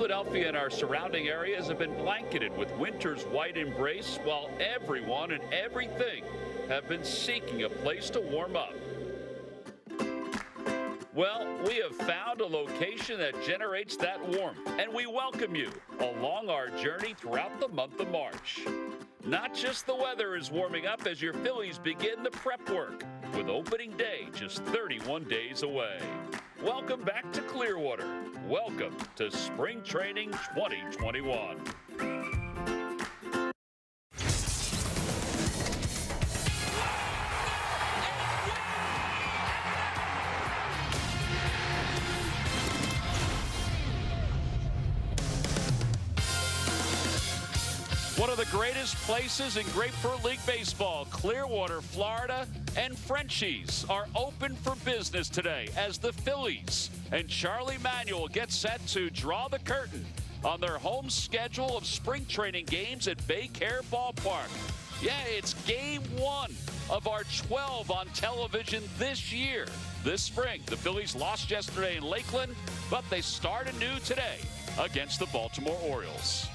Philadelphia and our surrounding areas have been blanketed with winter's white embrace, while everyone and everything have been seeking a place to warm up. Well, we have found a location that generates that warmth, and we welcome you along our journey throughout the month of March. Not just the weather is warming up as your Phillies begin the prep work, with opening day just 31 days away. Welcome back to Clearwater. Welcome to Spring Training 2021. One of the greatest places in Grapefruit League baseball, Clearwater, Florida, and Frenchies are open for business today as the Phillies and Charlie Manuel get set to draw the curtain on their home schedule of spring training games at Baycare Ballpark. Yeah, it's game one of our 12 on television this year. This spring, the Phillies lost yesterday in Lakeland, but they start anew today against the Baltimore Orioles.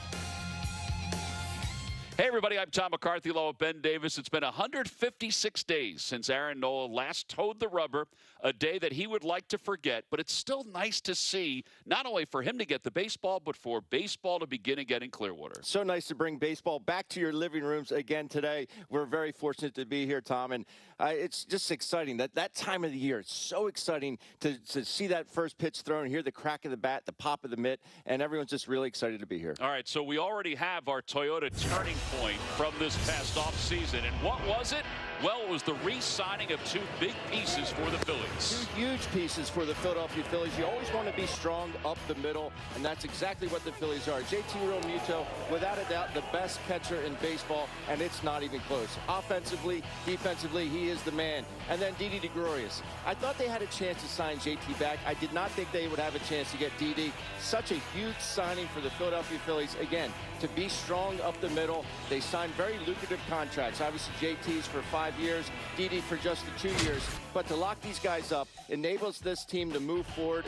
Hey, everybody, I'm Tom McCarthy, along with Ben Davis. It's been 156 days since Aaron Nola last towed the rubber, a day that he would like to forget. But it's still nice to see, not only for him to get the baseball, but for baseball to begin again in Clearwater. So nice to bring baseball back to your living rooms again today. We're very fortunate to be here, Tom. And it's just exciting. That time of the year, it's so exciting to see that first pitch thrown, hear the crack of the bat, the pop of the mitt, and everyone's just really excited to be here. All right, so we already have our Toyota turning point from this past offseason. And what was it? Well, it was the re-signing of two big pieces for the Phillies. Two huge pieces for the Philadelphia Phillies. You always want to be strong up the middle, and that's exactly what the Phillies are. JT Realmuto, without a doubt, the best catcher in baseball, and it's not even close. Offensively, defensively, he is the man. And then Didi Gregorius. I thought they had a chance to sign JT back. I did not think they would have a chance to get Didi. Such a huge signing for the Philadelphia Phillies. Again, to be strong up the middle. They signed very lucrative contracts. Obviously, JT's for 5 years, Didi for just the 2 years. But to lock these guys up enables this team to move forward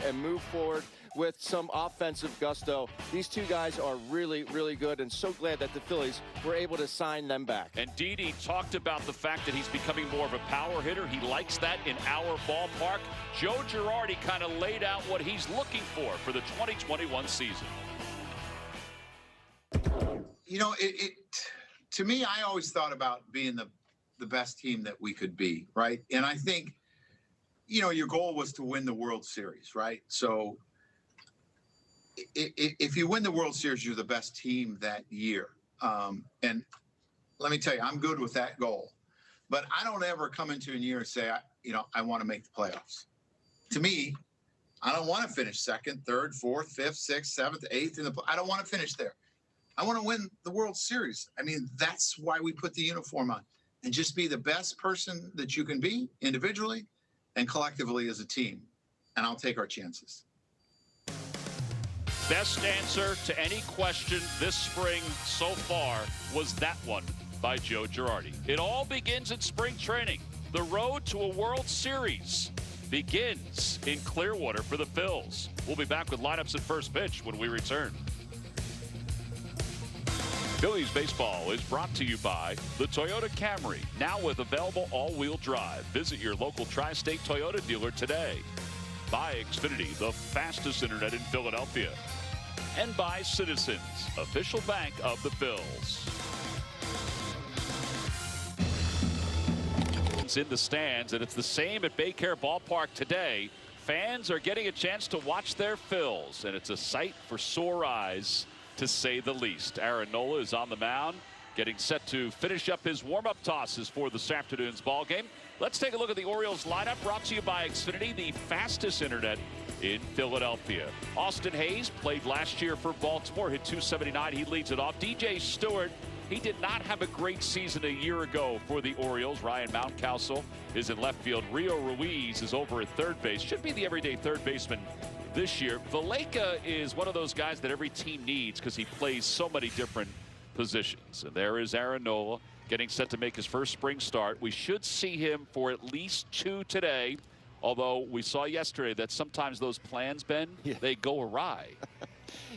with some offensive gusto. These two guys are really, really good, and so glad that the Phillies were able to sign them back. And Didi talked about the fact that he's becoming more of a power hitter. He likes that in our ballpark. Joe Girardi kind of laid out what he's looking for the 2021 season. You know, to me, I always thought about being the best team that we could be, right? And I think, you know, your goal was to win the World Series, right? So if you win the World Series, you're the best team that year. And let me tell you, I'm good with that goal. But I don't ever come into a year and say, I want to make the playoffs. To me, I don't want to finish second, third, fourth, fifth, sixth, seventh, eighth. I don't want to finish there. I want to win the World Series. I mean, that's why we put the uniform on. And just be the best person that you can be individually and collectively as a team. And I'll take our chances. Best answer to any question this spring so far was that one by Joe Girardi. It all begins in spring training. The road to a World Series begins in Clearwater for the Phils. We'll be back with lineups at first pitch when we return. Phillies baseball is brought to you by the Toyota Camry, now with available all-wheel drive. Visit your local Tri-State Toyota dealer today. By Xfinity, the fastest internet in Philadelphia. And by Citizens, official bank of the Phils. It's in the stands, and it's the same at Baycare Ballpark today. Fans are getting a chance to watch their Phils, and it's a sight for sore eyes, to say the least. Aaron Nola is on the mound, getting set to finish up his warm-up tosses for this afternoon's ball game. Let's take a look at the Orioles lineup, brought to you by Xfinity, the fastest internet in Philadelphia. Austin Hayes played last year for Baltimore, hit .279. He leads it off. DJ Stewart, he did not have a great season a year ago for the Orioles. Ryan Mountcastle is in left field. Rio Ruiz is over at third base. Should be the everyday third baseman this year. Valleca is one of those guys that every team needs because he plays so many different positions. And there is Aaron Nola getting set to make his first spring start. We should see him for at least 2 today, although we saw yesterday that sometimes those plans, Ben, they go awry.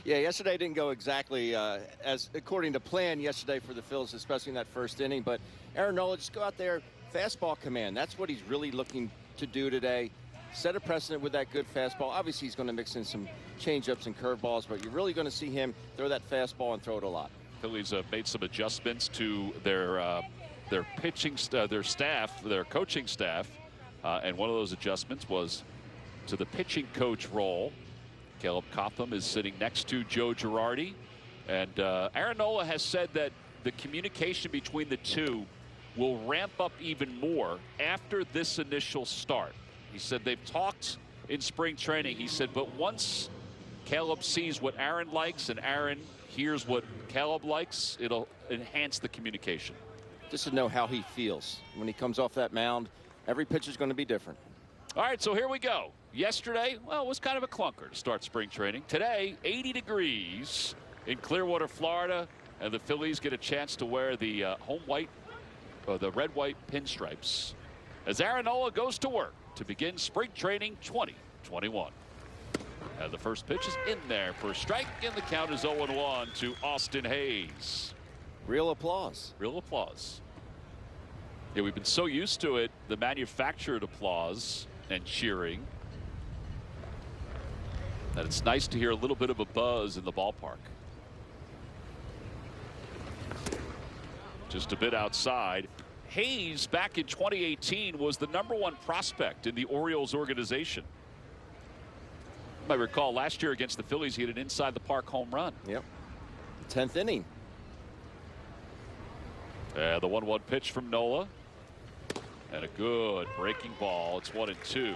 Yeah, yesterday didn't go exactly as according to plan yesterday for the Phillies, especially in that first inning. But Aaron Nola, just go out there, fastball command. That's what he's really looking to do today. Set a precedent with that good fastball. Obviously, he's going to mix in some changeups and curveballs, but you're really going to see him throw that fastball and throw it a lot. Phillies made some adjustments to their pitching, their staff, their coaching staff, and one of those adjustments was to the pitching coach role. Caleb Cotham is sitting next to Joe Girardi, and Aaron Nola has said that the communication between the two will ramp up even more after this initial start. He said they've talked in spring training. He said, but once Caleb sees what Aaron likes and Aaron hears what Caleb likes, it'll enhance the communication. Just to know how he feels when he comes off that mound. Every pitch is going to be different. All right, so here we go. Yesterday, well, it was kind of a clunker to start spring training. Today, 80 degrees in Clearwater, Florida, and the Phillies get a chance to wear the home white, the red-white pinstripes, as Aaron Nola goes to work to begin spring training 2021. And the first pitch is in there for a strike, and the count is 0-1 to Austin Hayes. Real applause. Real applause. Yeah, we've been so used to it, the manufactured applause and cheering, that it's nice to hear a little bit of a buzz in the ballpark. Just a bit outside. Hayes, back in 2018, was the #1 prospect in the Orioles organization. You might recall last year against the Phillies, he had an inside the park home run. Yep. 10th inning. The 1-1 pitch from Nola. And a good breaking ball. It's 1-2.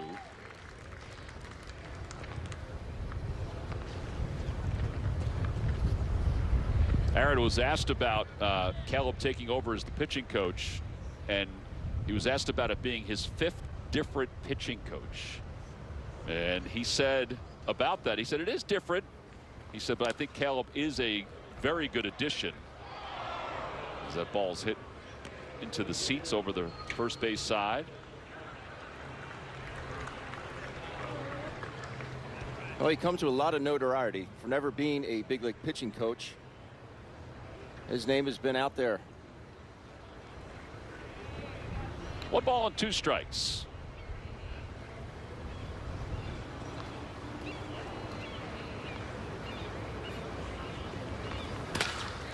Aaron was asked about Caleb taking over as the pitching coach, and he was asked about it being his 5th different pitching coach. And he said about that, he said it is different. He said, but I think Caleb is a very good addition. As that ball's hit into the seats over the first base side. Well, he comes with a lot of notoriety for never being a big league pitching coach. His name has been out there. 1 ball and 2 strikes.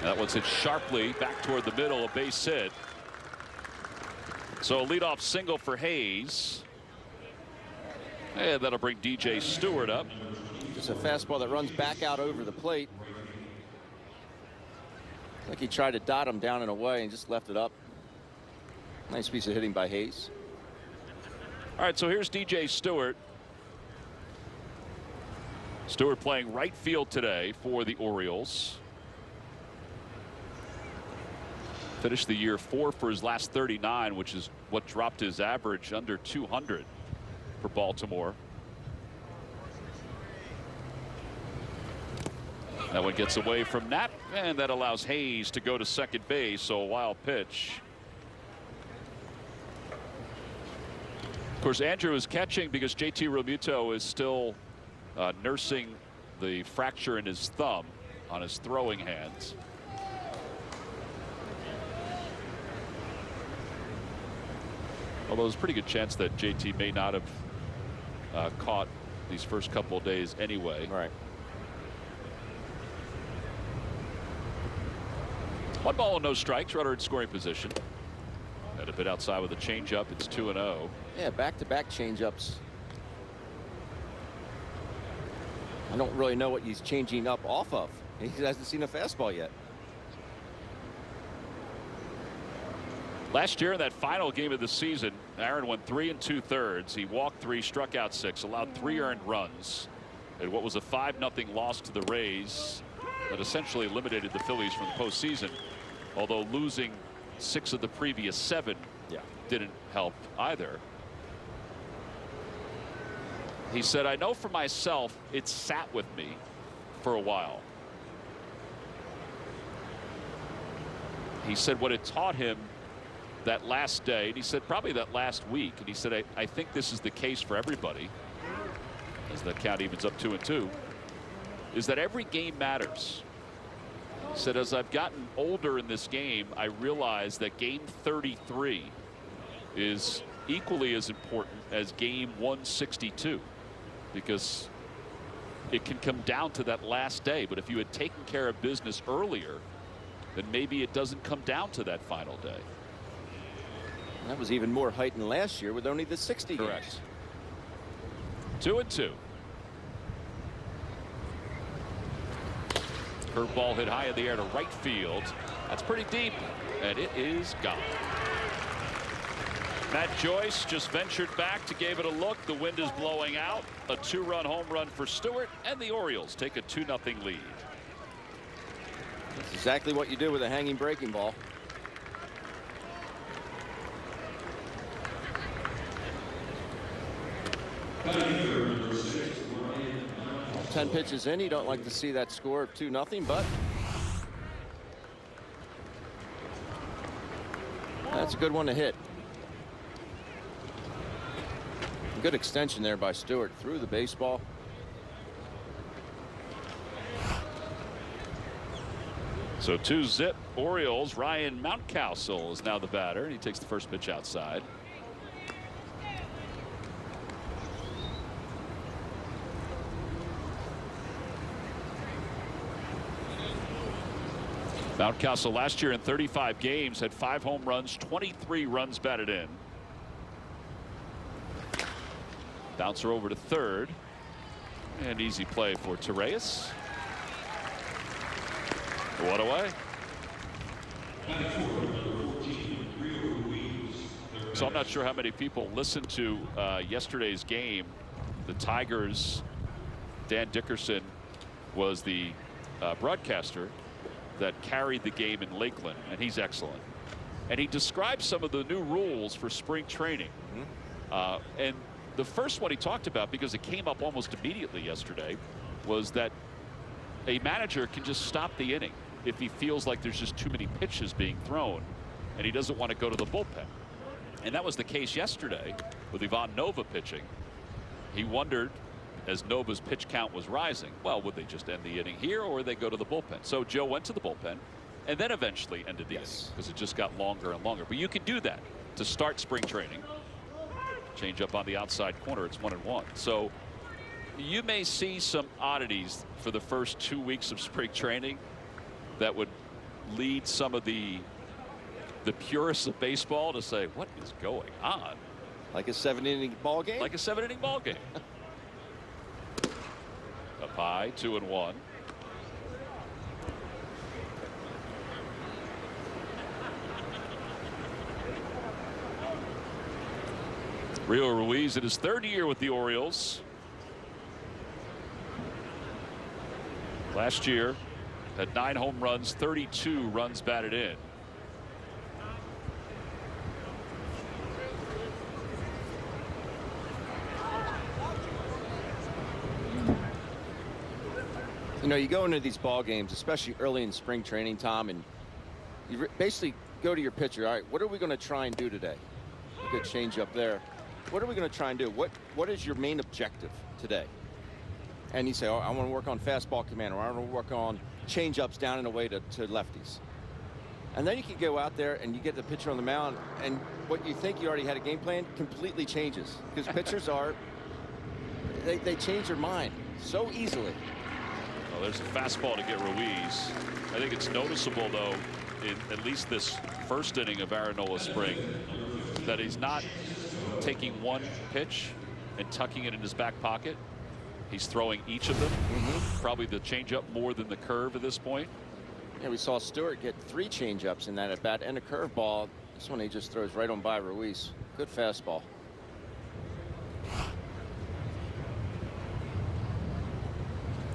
That one's hit sharply back toward the middle, a base hit. So a leadoff single for Hayes. And that'll bring DJ Stewart up. Just a fastball that runs back out over the plate. Like he tried to dot him down and away and just left it up. Nice piece of hitting by Hayes. All right, so here's DJ Stewart. Stewart playing right field today for the Orioles. Finished the year 4 for his last 39, which is what dropped his average under 200 for Baltimore. That one gets away from Knapp, and that allows Hayes to go to second base. So a wild pitch. Of course, Andrew is catching because JT Realmuto is still nursing the fracture in his thumb on his throwing hands. Although there's a pretty good chance that JT may not have caught these first couple of days anyway. Right. 1 ball and no strikes. Runner in scoring position. And a bit outside with a changeup. It's 2-0. Yeah, back-to-back changeups. I don't really know what he's changing up off of. He hasn't seen a fastball yet. Last year in that final game of the season, Aaron went 3 2/3. He walked 3, struck out 6, allowed 3 earned runs. And what was a 5-0 loss to the Rays that essentially eliminated the Phillies from the postseason. Although losing 6 of the previous 7 didn't help either. He said, I know for myself it sat with me for a while. He said what it taught him that last day, and he said probably that last week, and he said I think this is the case for everybody as the count evens up 2-2. is that every game matters. He said, as I've gotten older in this game, I realize that game 33 is equally as important as game 162, because it can come down to that last day. But if you had taken care of business earlier, then maybe it doesn't come down to that final day. That was even more heightened last year with only the 60 Correct. games. 2-2. Curveball hit high in the air to right field. That's pretty deep, and it is gone. Matt Joyce just ventured back to give it a look. The wind is blowing out. A 2-run home run for Stewart, and the Orioles take a 2-0 lead. That's exactly what you do with a hanging breaking ball. 10 pitches in, you don't like to see that score of 2-0, but that's a good one to hit. Good extension there by Stewart through the baseball. So 2-zip Orioles. Ryan Mountcastle is now the batter. He takes the first pitch outside. Mountcastle last year in 35 games had 5 home runs, 23 runs batted in. Bouncer over to third, and easy play for Torreyes. 1 away. So I'm not sure how many people listened to yesterday's game. The Tigers, Dan Dickerson was the broadcaster that carried the game in Lakeland, and he's excellent. And he described some of the new rules for spring training. And the first one he talked about, because it came up almost immediately yesterday, was that a manager can just stop the inning if he feels like there's just too many pitches being thrown and he doesn't want to go to the bullpen. And that was the case yesterday with Ivan Nova pitching. He wondered, as Nova's pitch count was rising, well, would they just end the inning here, or would they go to the bullpen? So Joe went to the bullpen and then eventually ended the inning, because it just got longer and longer. But you can do that to start spring training. Change up on the outside corner. It's 1-1. So you may see some oddities for the first 2 weeks of spring training that would lead some of the purists of baseball to say, what is going on? Like a 7-inning ball game? Like a 7-inning ball game. Up high, 2-1. Rio Ruiz in his 3rd year with the Orioles. Last year had 9 home runs, 32 runs batted in. You know, you go into these ball games, especially early in spring training, Tom, and you basically go to your pitcher. All right, what are we going to try and do today? A good change up there. What are we going to try and do? What is your main objective today? And you say, oh, I want to work on fastball command, or I want to work on change-ups down and away to lefties. And then you can go out there and you get the pitcher on the mound, and what you think you already had a game plan completely changes, because pitchers they change their mind so easily. Well, there's a fastball to get Ruiz. I think it's noticeable, though, in at least this first inning of Aaron Nola spring, that he's not taking one pitch and tucking it in his back pocket. He's throwing each of them. Probably the changeup more than the curve at this point. Yeah, we saw Stewart get 3 changeups in that at bat and a curveball. This one he just throws right on by Ruiz. Good fastball.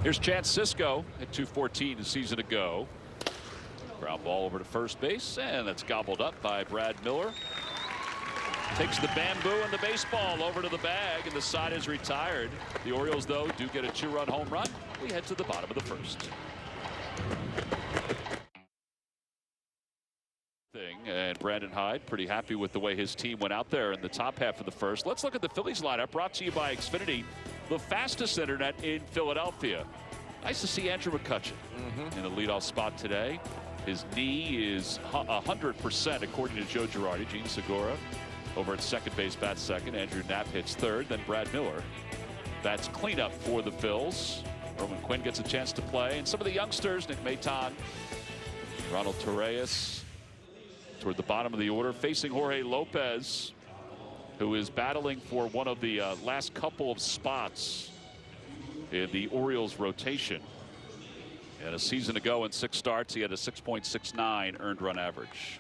Here's Chance Cisco at 2:14 the season to go. Ground ball over to first base, and that's gobbled up by Brad Miller. Takes the bamboo and the baseball over to the bag, and the side is retired. The Orioles, though, do get a 2-run home run. We head to the bottom of the first. And Brandon Hyde pretty happy with the way his team went out there in the top half of the first. Let's look at the Phillies lineup, brought to you by Xfinity, the fastest internet in Philadelphia. Nice to see Andrew McCutchen in the leadoff spot today. His knee is 100% according to Joe Girardi. Gene Segura over at second base bats second. Andrew Knapp hits third. Then Brad Miller bats cleanup for the Phils. Roman Quinn gets a chance to play. And some of the youngsters, Nick Maton, Ronald Torreyes, toward the bottom of the order, facing Jorge Lopez, who is battling for one of the last couple of spots in the Orioles rotation. And a season ago in 6 starts, he had a 6.69 earned run average.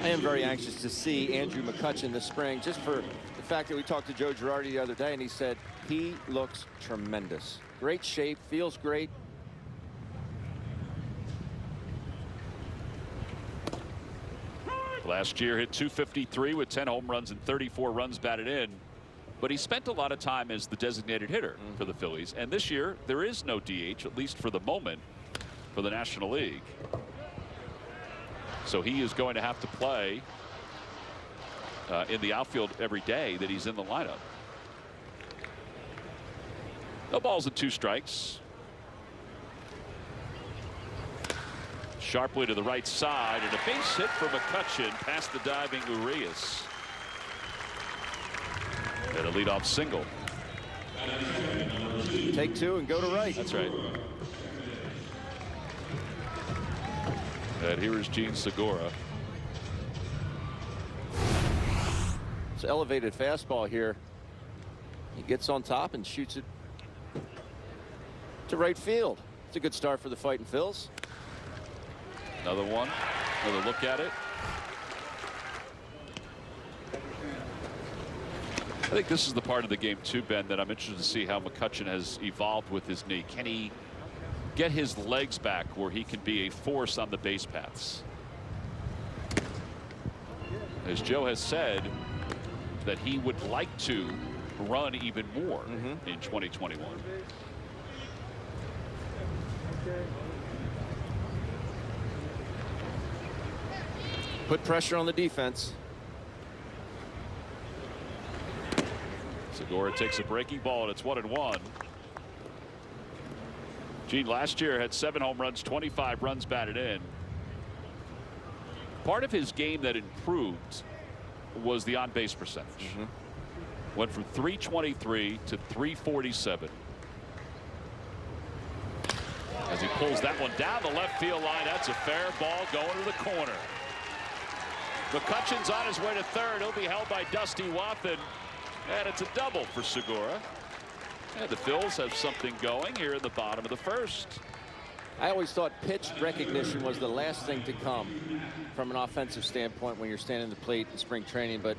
I am very anxious to see Andrew McCutchen this spring, just for the fact that we talked to Joe Girardi the other day, and he said he looks tremendous. Great shape, feels great. Last year hit .253 with 10 home runs and 34 runs batted in. But he spent a lot of time as the designated hitter for the Phillies. And this year, there is no DH, at least for the moment, for the National League. So he is going to have to play in the outfield every day that he's in the lineup. No balls and 2 strikes. Sharply to the right side, and a base hit for McCutchen past the diving Urias. And a leadoff single. Take 2 and go to right. That's right. And here is Gene Segura. It's an elevated fastball here. He gets on top and shoots it to right field. It's a good start for the Fightin' Phils. Another one. Another look at it. I think this is the part of the game too, Ben, that I'm interested to see how McCutchen has evolved with his knee. Can he get his legs back where he can be a force on the base paths? As Joe has said, that he would like to run even more in 2021. Put pressure on the defense. Segura takes a breaking ball, and it's 1-1. Gene last year had 7 home runs, 25 runs batted in. Part of his game that improved was the on-base percentage. Went from .323 to .347. As he pulls that one down the left field line, that's a fair ball going to the corner. McCutchen's on his way to third. He'll be held by Dusty Wathan. And it's a double for Segura. And the Phils have something going here in the bottom of the first. I always thought pitch recognition was the last thing to come from an offensive standpoint when you're standing the plate in spring training, but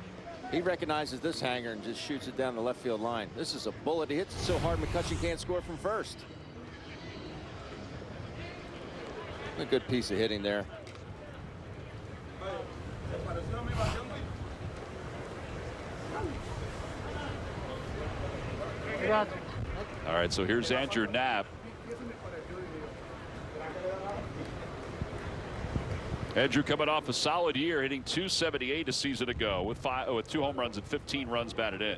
he recognizes this hanger and just shoots it down the left field line. This is a bullet. He hits it so hard McCutchen can't score from first. A good piece of hitting there. All right, so here's Andrew Knapp. Andrew coming off a solid year, hitting .278 a season ago with 2 home runs and 15 runs batted in.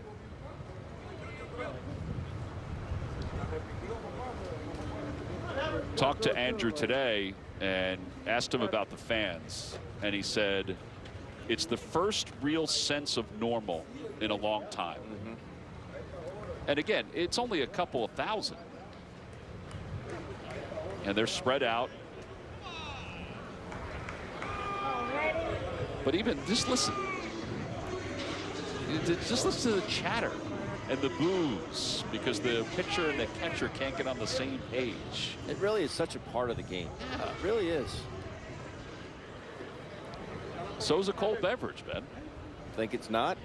Talked to Andrew today and asked him about the fans, and he said it's the first real sense of normal in a long time. And again, it's only a couple of thousand, and they're spread out. But even just listen to the chatter and the boos because the pitcher and the catcher can't get on the same page. It really is such a part of the game. Yeah. It really is. So's a cold beverage, Ben. Think it's not?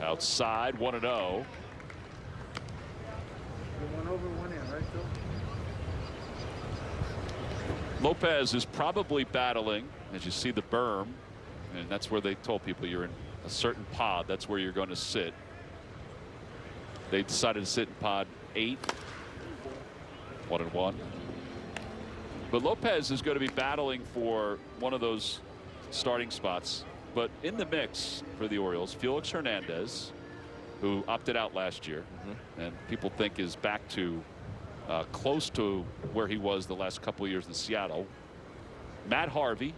Outside, 1-0. One over, one in, right, Phil? Lopez is probably battling, as you see the berm, and that's where they told people you're in a certain pod. That's where you're going to sit. They decided to sit in pod 8. 1-1. But Lopez is going to be battling for one of those starting spots. But in the mix for the Orioles, Felix Hernandez, who opted out last year, and people think is back to close to where he was the last couple of years in Seattle. Matt Harvey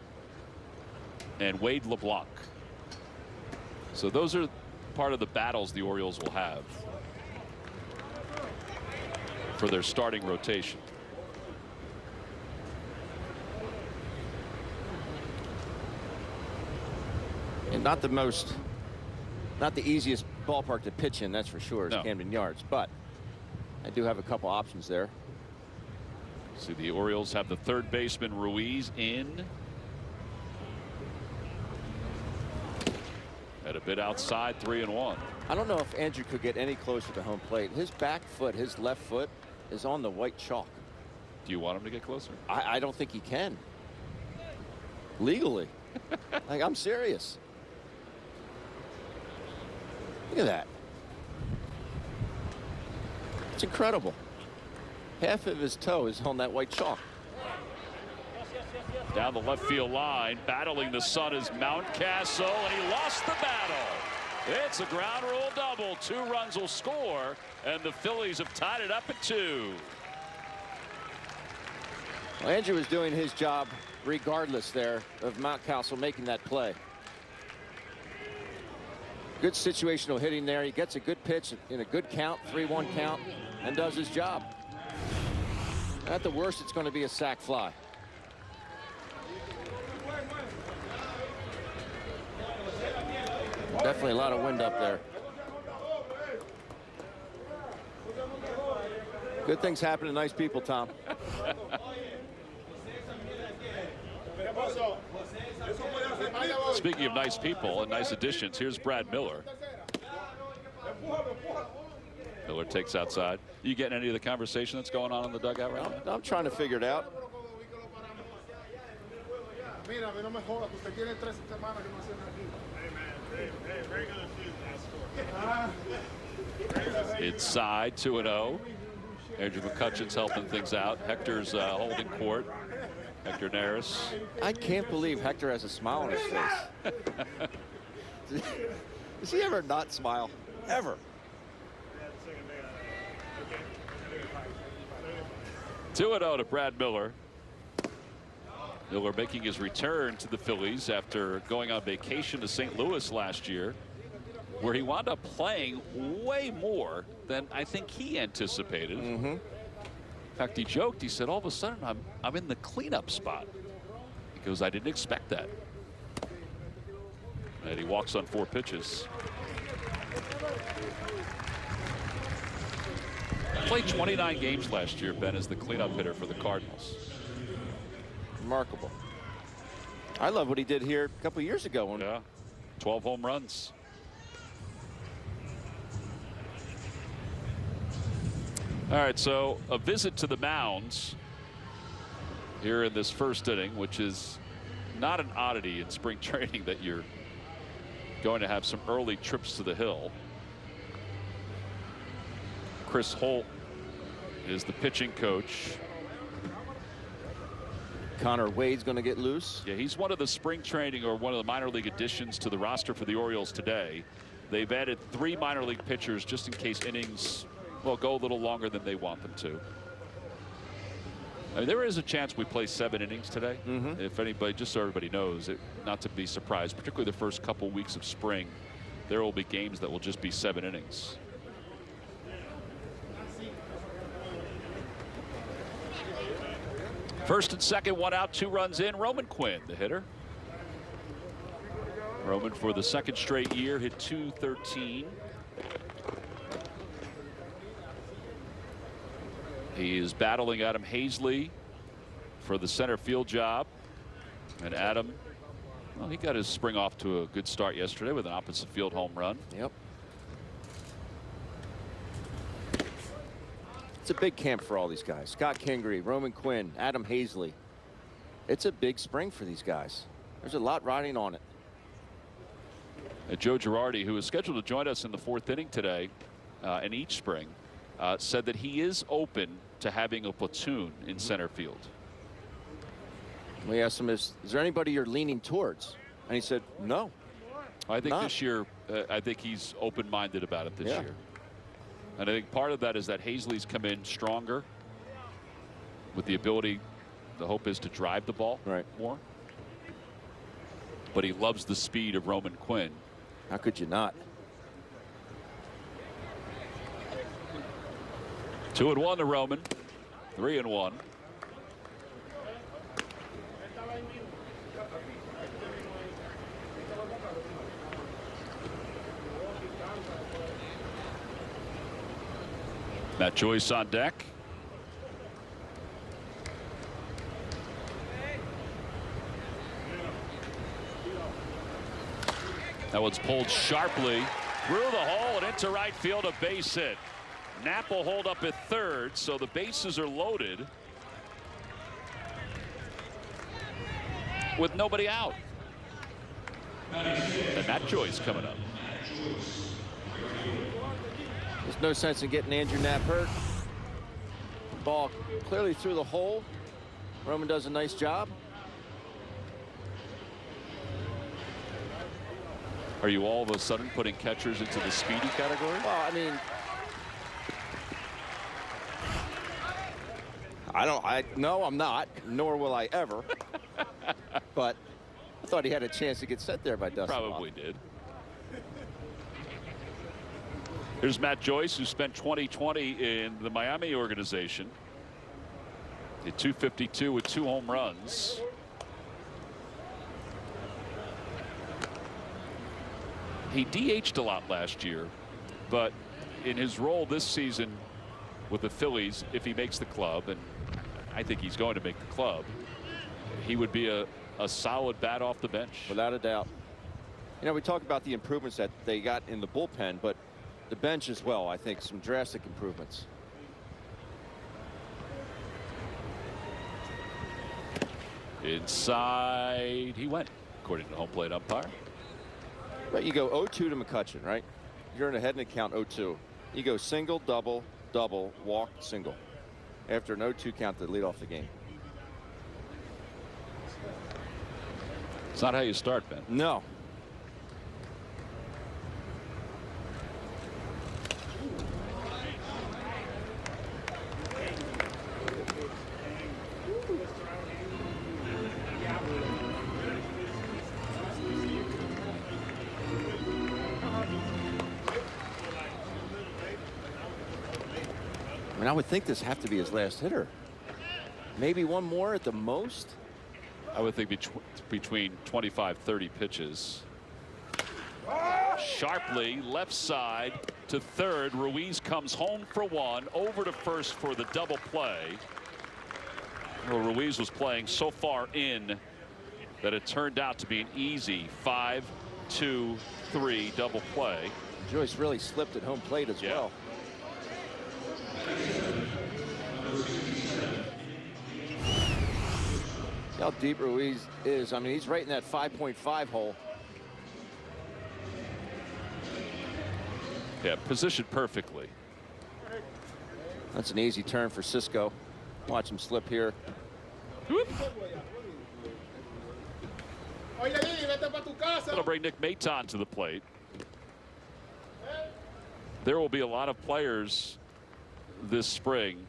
and Wade LeBlanc. So those are part of the battles the Orioles will have for their starting rotation. And not the easiest ballpark to pitch in, that's for sure, is No. Camden Yards, but I do have a couple options there. See, the Orioles have the third baseman Ruiz in. At a bit outside, 3-1. I don't know if Andrew could get any closer to home plate. His back foot, his left foot, is on the white chalk. Do you want him to get closer? I don't think he can. Legally. Like, I'm serious. Look at that. It's incredible. Half of his toe is on that white chalk. Down the left field line, battling the sun is Mountcastle, and he lost the battle. It's a ground rule double. 2 runs will score, and the Phillies have tied it up at 2. Well, Andrew was doing his job regardless there of Mountcastle making that play. Good situational hitting there. He gets a good pitch in a good count, 3-1 count, and does his job. At the worst, it's going to be a sac fly. Definitely a lot of wind up there. Good things happen to nice people, Tom. Speaking of nice people and nice additions, here's Brad Miller. Miller takes outside. You getting any of the conversation that's going on in the dugout right now? I'm trying to figure it out. Inside, 2-0. Andrew McCutcheon's helping things out. Hector's holding court. Hector Neris. I can't believe Hector has a smile on his face. Does he ever not smile? Ever. 2-0 to Brad Miller. Miller making his return to the Phillies after going on vacation to St. Louis last year, where he wound up playing way more than I think he anticipated. In fact, he joked, he said, all of a sudden I'm in the cleanup spot. He goes, I didn't expect that. And he walks on 4 pitches. Played 29 games last year, Ben, as the cleanup hitter for the Cardinals. Remarkable. I love what he did here a couple years ago. Yeah, 12 home runs. All right, so a visit to the mounds here in this first inning, which is not an oddity in spring training that you're going to have some early trips to the hill. Chris Holt is the pitching coach. Connor Wade's going to get loose. Yeah, he's one of the spring training or one of the minor league additions to the roster for the Orioles today. They've added 3 minor league pitchers just in case innings go a little longer than they want them to. I mean, there is a chance we play 7 innings today. If anybody, just so everybody knows, not to be surprised, particularly the first couple weeks of spring, there will be games that will just be 7 innings. First and second, 1 out, 2 runs in. Roman Quinn, the hitter. Roman, for the second straight year, hit .213. He is battling Adam Hazley for the center field job. And Adam, well, he got his spring off to a good start yesterday with an opposite field home run. Yep. It's a big camp for all these guys. Scott Kingery, Roman Quinn, Adam Hazley. It's a big spring for these guys. There's a lot riding on it. And Joe Girardi, who is scheduled to join us in the 4th inning today in each spring, said that he is open to having a platoon in center field. We asked him, is there anybody you're leaning towards? And he said, no. I think this year, I think he's open-minded about it this year. And I think part of that is that Hazley's come in stronger with the ability, the hope is to drive the ball more. But he loves the speed of Roman Quinn. How could you not? 2-1 to Roman. 3-1. Matt Joyce on deck. That one's pulled sharply through the hole and into right field, a base hit. Knapp will hold up at third, so the bases are loaded with nobody out. And Matt Joyce coming up. There's no sense in getting Andrew Knapp hurt. Ball clearly through the hole. Roman does a nice job. Are you all of a sudden putting catchers into the speedy category? Well, I mean, no, I'm not, nor will I ever. But I thought he had a chance to get set there by Dustin. Probably did. Here's Matt Joyce, who spent 2020 in the Miami organization. Hit .252 with 2 home runs. He DH'd a lot last year, but in his role this season with the Phillies, if he makes the club, and I think he's going to make the club, he would be a solid bat off the bench. Without a doubt. You know, we talk about the improvements that they got in the bullpen, but the bench as well, I think some drastic improvements. Inside he went, according to the home plate umpire. But you go 0-2 to McCutchen, right? You're in a head and count 0-2. You go single, double, double, walk, single. After an 0-2 count to lead off the game. It's not how you start, Ben. No. I mean, I would think this have to be his last hitter. Maybe one more at the most. I would think between 25, 30 pitches. Sharply left side to third. Ruiz comes home for one, over to first for the double play. Well, Ruiz was playing so far in that it turned out to be an easy 5-2-3 double play. Joyce really slipped at home plate as well. See how deep Ruiz is. I mean, he's right in that 5.5 hole. Yeah, positioned perfectly. That's an easy turn for Cisco. Watch him slip here. That'll bring Nick Maton to the plate. There will be a lot of players this spring.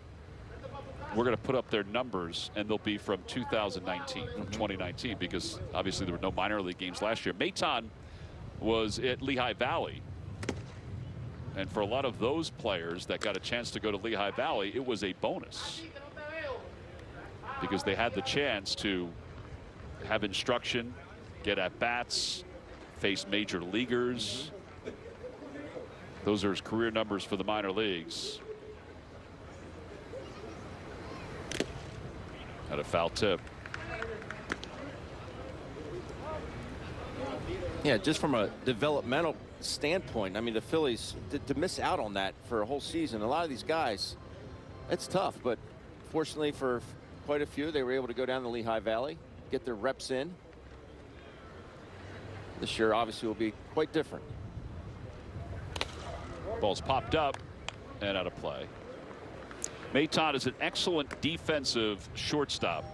We're going to put up their numbers, and they'll be from 2019, from 2019, because obviously there were no minor league games last year. Maton was at Lehigh Valley. And for a lot of those players that got a chance to go to Lehigh Valley, it was a bonus, because they had the chance to have instruction, get at bats, face major leaguers. Those are his career numbers for the minor leagues. Had a foul tip. Yeah, just from a developmental standpoint, I mean, the Phillies to miss out on that for a whole season. A lot of these guys, it's tough, but fortunately for quite a few, they were able to go down the Lehigh Valley, get their reps in. This year obviously will be quite different. Ball's popped up and out of play. Maton is an excellent defensive shortstop.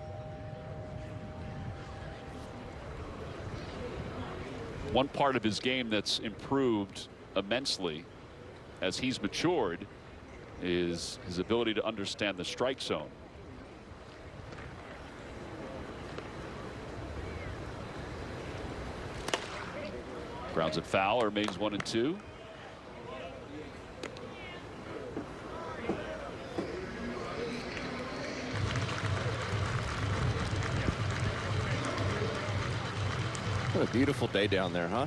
One part of his game that's improved immensely as he's matured is his ability to understand the strike zone. Grounds it foul, remains 1-2. What a beautiful day down there, huh?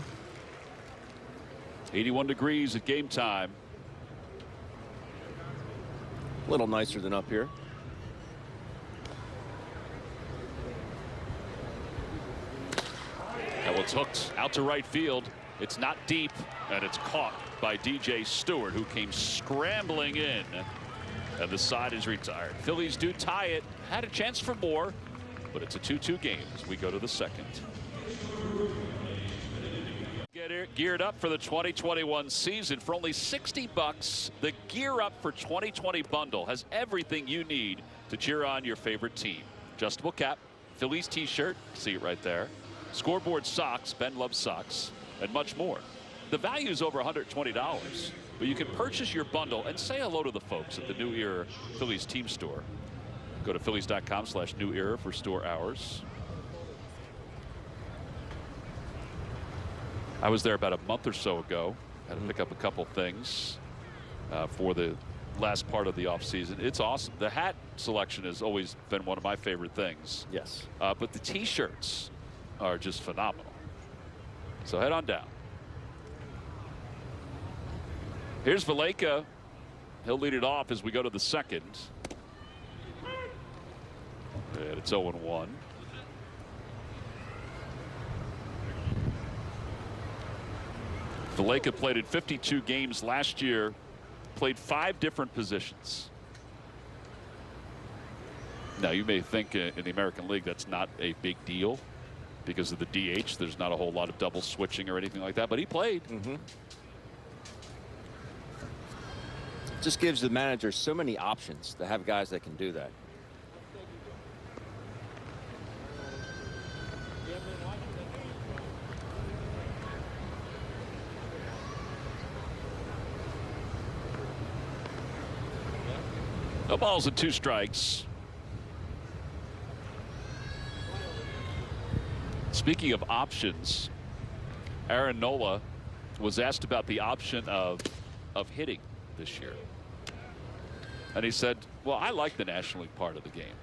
81 degrees at game time. A little nicer than up here. That one's hooked out to right field. It's not deep, and it's caught by DJ Stewart, who came scrambling in, and the side is retired. Phillies do tie it. Had a chance for more, but it's a 2-2 game as we go to the second. Get geared up for the 2021 season for only $60. The Gear Up for 2020 bundle has everything you need to cheer on your favorite team. Adjustable cap, Phillies t-shirt, see it right there, scoreboard socks, Ben loves socks, and much more. The value is over $120, but you can purchase your bundle and say hello to the folks at the New Era Phillies team store. Go to phillies.com/New Era for store hours. I was there about a month or so ago. Had to pick up a couple things for the last part of the offseason. It's awesome. The hat selection has always been one of my favorite things. Yes. But the t-shirts are just phenomenal. So head on down. Here's Valleca. He'll lead it off as we go to the second. And it's 0-1. Valleca played in 52 games last year, played 5 different positions. Now, you may think in the American League that's not a big deal because of the DH. There's not a whole lot of double switching or anything like that, but he played. Just gives the manager so many options to have guys that can do that. No balls and 2 strikes. Speaking of options, Aaron Nola was asked about the option of hitting this year. And he said, well, I like the National League part of the game.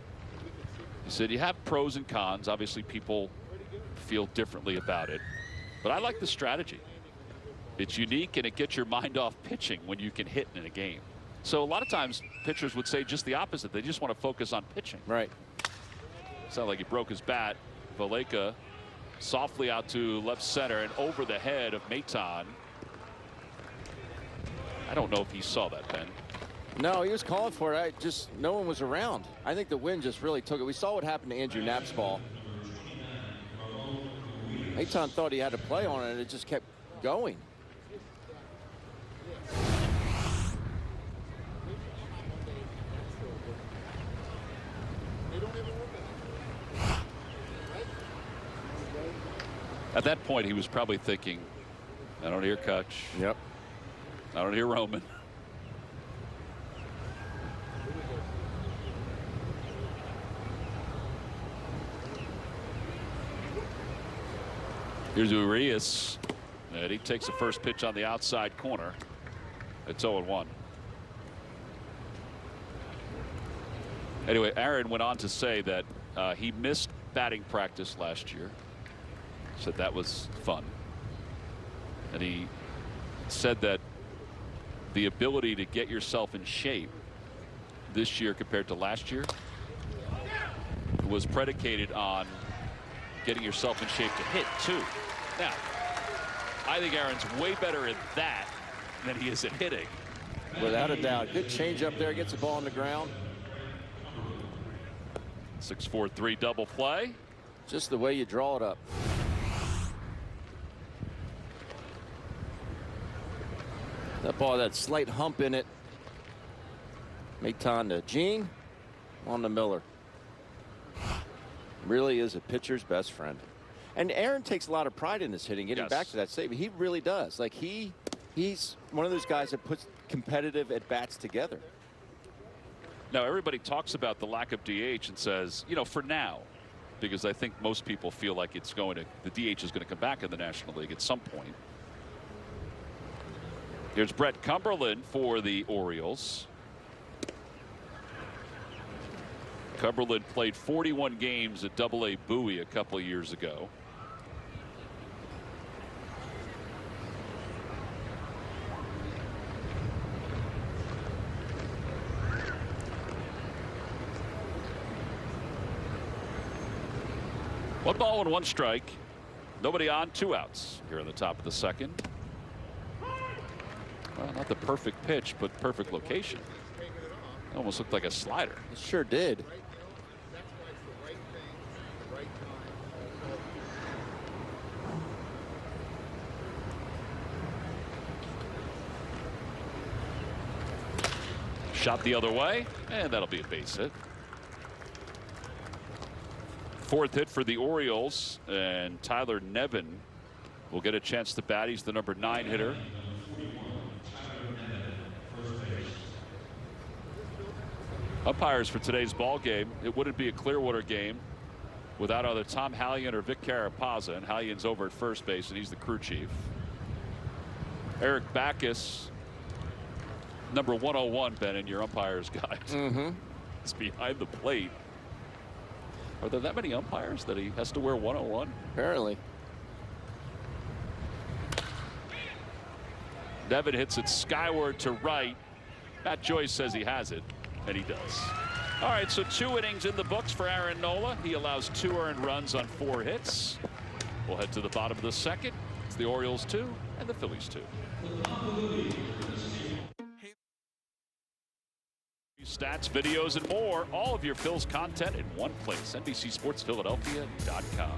He said, you have pros and cons. Obviously, people feel differently about it. But I like the strategy. It's unique, and it gets your mind off pitching when you can hit in a game. So a lot of times pitchers would say just the opposite. They just want to focus on pitching. Right. Sounded like he broke his bat. Valleca softly out to left center and over the head of Maton. I don't know if he saw that, Ben. No, he was calling for it. No one was around. I think the wind just really took it. We saw what happened to Andrew Knapp's ball. Maton thought he had to play on it, and it just kept going. At that point, he was probably thinking, I don't hear Kutch. Yep. I don't hear Roman. Here's Urias, and he takes the first pitch on the outside corner. It's 0-1. Anyway, Aaron went on to say that he missed batting practice last year. Said that was fun. And he said that the ability to get yourself in shape this year compared to last year was predicated on getting yourself in shape to hit too. Now, I think Aaron's way better at that than he is at hitting. Without a doubt. Good change up there. Gets the ball on the ground. 6-4-3 double play. Just the way you draw it up. That ball, that slight hump in it. Maton to Gene. On to Miller. Really is a pitcher's best friend. And Aaron takes a lot of pride in his hitting, getting Yes. back to that statement. He really does. Like he's one of those guys that puts competitive at-bats together. Now, everybody talks about the lack of DH and says, you know, for now, because I think most people feel like the DH is going to come back in the National League at some point. Here's Brett Cumberland for the Orioles. Cumberland played 41 games at AA Bowie a couple of years ago. One ball and one strike. Nobody on, 2 outs here in the top of the second. Well, not the perfect pitch, but perfect location. It almost looked like a slider. It sure did. Shot the other way, and that'll be a base hit. 4th hit for the Orioles, and Tyler Nevin will get a chance to bat. He's the number 9 hitter. Umpires for today's ball game. It wouldn't be a Clearwater game without either Tom Hallion or Vic Carapazza, and Hallion's over at first base, and he's the crew chief. Eric Backus, number 101, Ben, in your umpire's guide. It's behind the plate. Are there that many umpires that he has to wear 101? Apparently. Nevin hits it skyward to right. Matt Joyce says he has it, and he does. All right, so 2 innings in the books for Aaron Nola. He allows 2 earned runs on 4 hits. We'll head to the bottom of the second. It's the Orioles 2 and the Phillies 2. Stats, videos, and more. All of your Phil's content in one place. NBCSportsPhiladelphia.com.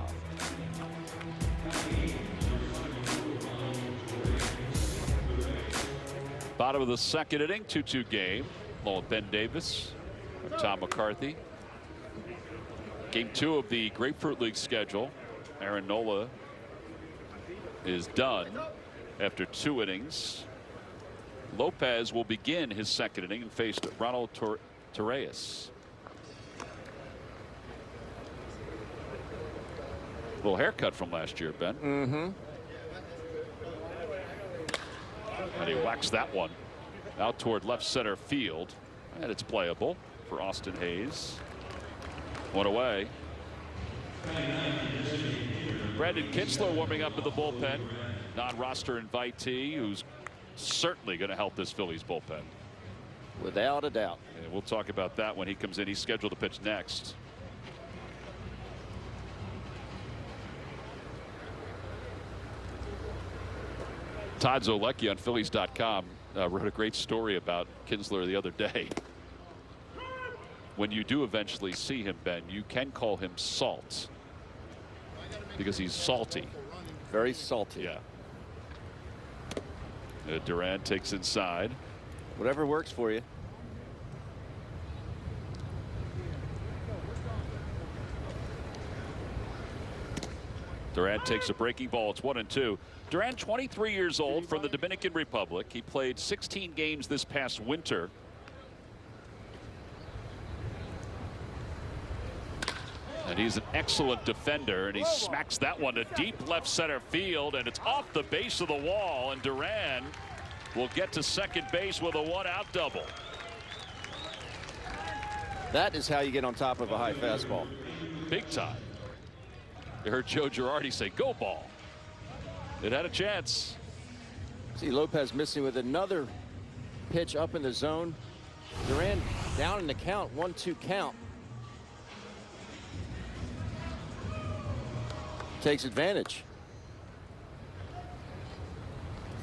Bottom of the second inning, 2-2 game. Along with Ben Davis, Tom McCarthy. Game 2 of the Grapefruit League schedule. Aaron Nola is done after 2 innings. Lopez will begin his second inning and faced Ronald Torreyes. Little haircut from last year, Ben. And he whacks that one out toward left center field, and it's playable for Austin Hayes. 1 away. Brandon Kitzler warming up in the bullpen, non-roster invitee, who's certainly going to help this Phillies bullpen. Without a doubt. And we'll talk about that when he comes in. He's scheduled to pitch next. Todd Zolecki on Phillies.com wrote a great story about Kinsler the other day. When you do eventually see him, Ben, you can call him Salt because he's salty. Very salty. Yeah. Durant takes inside. Whatever works for you. Durant takes a breaking ball. It's 1-2. Durant, 23 years old, from the Dominican Republic. He played 16 games this past winter. And he's an excellent defender, and he smacks that one to deep left center field, and it's off the base of the wall, and Duran will get to second base with a 1-out double. That is how you get on top of a high fastball. Big time. You heard Joe Girardi say, go ball. It had a chance. See Lopez missing with another pitch up in the zone. Duran down in the count, 1-2 count. Takes advantage.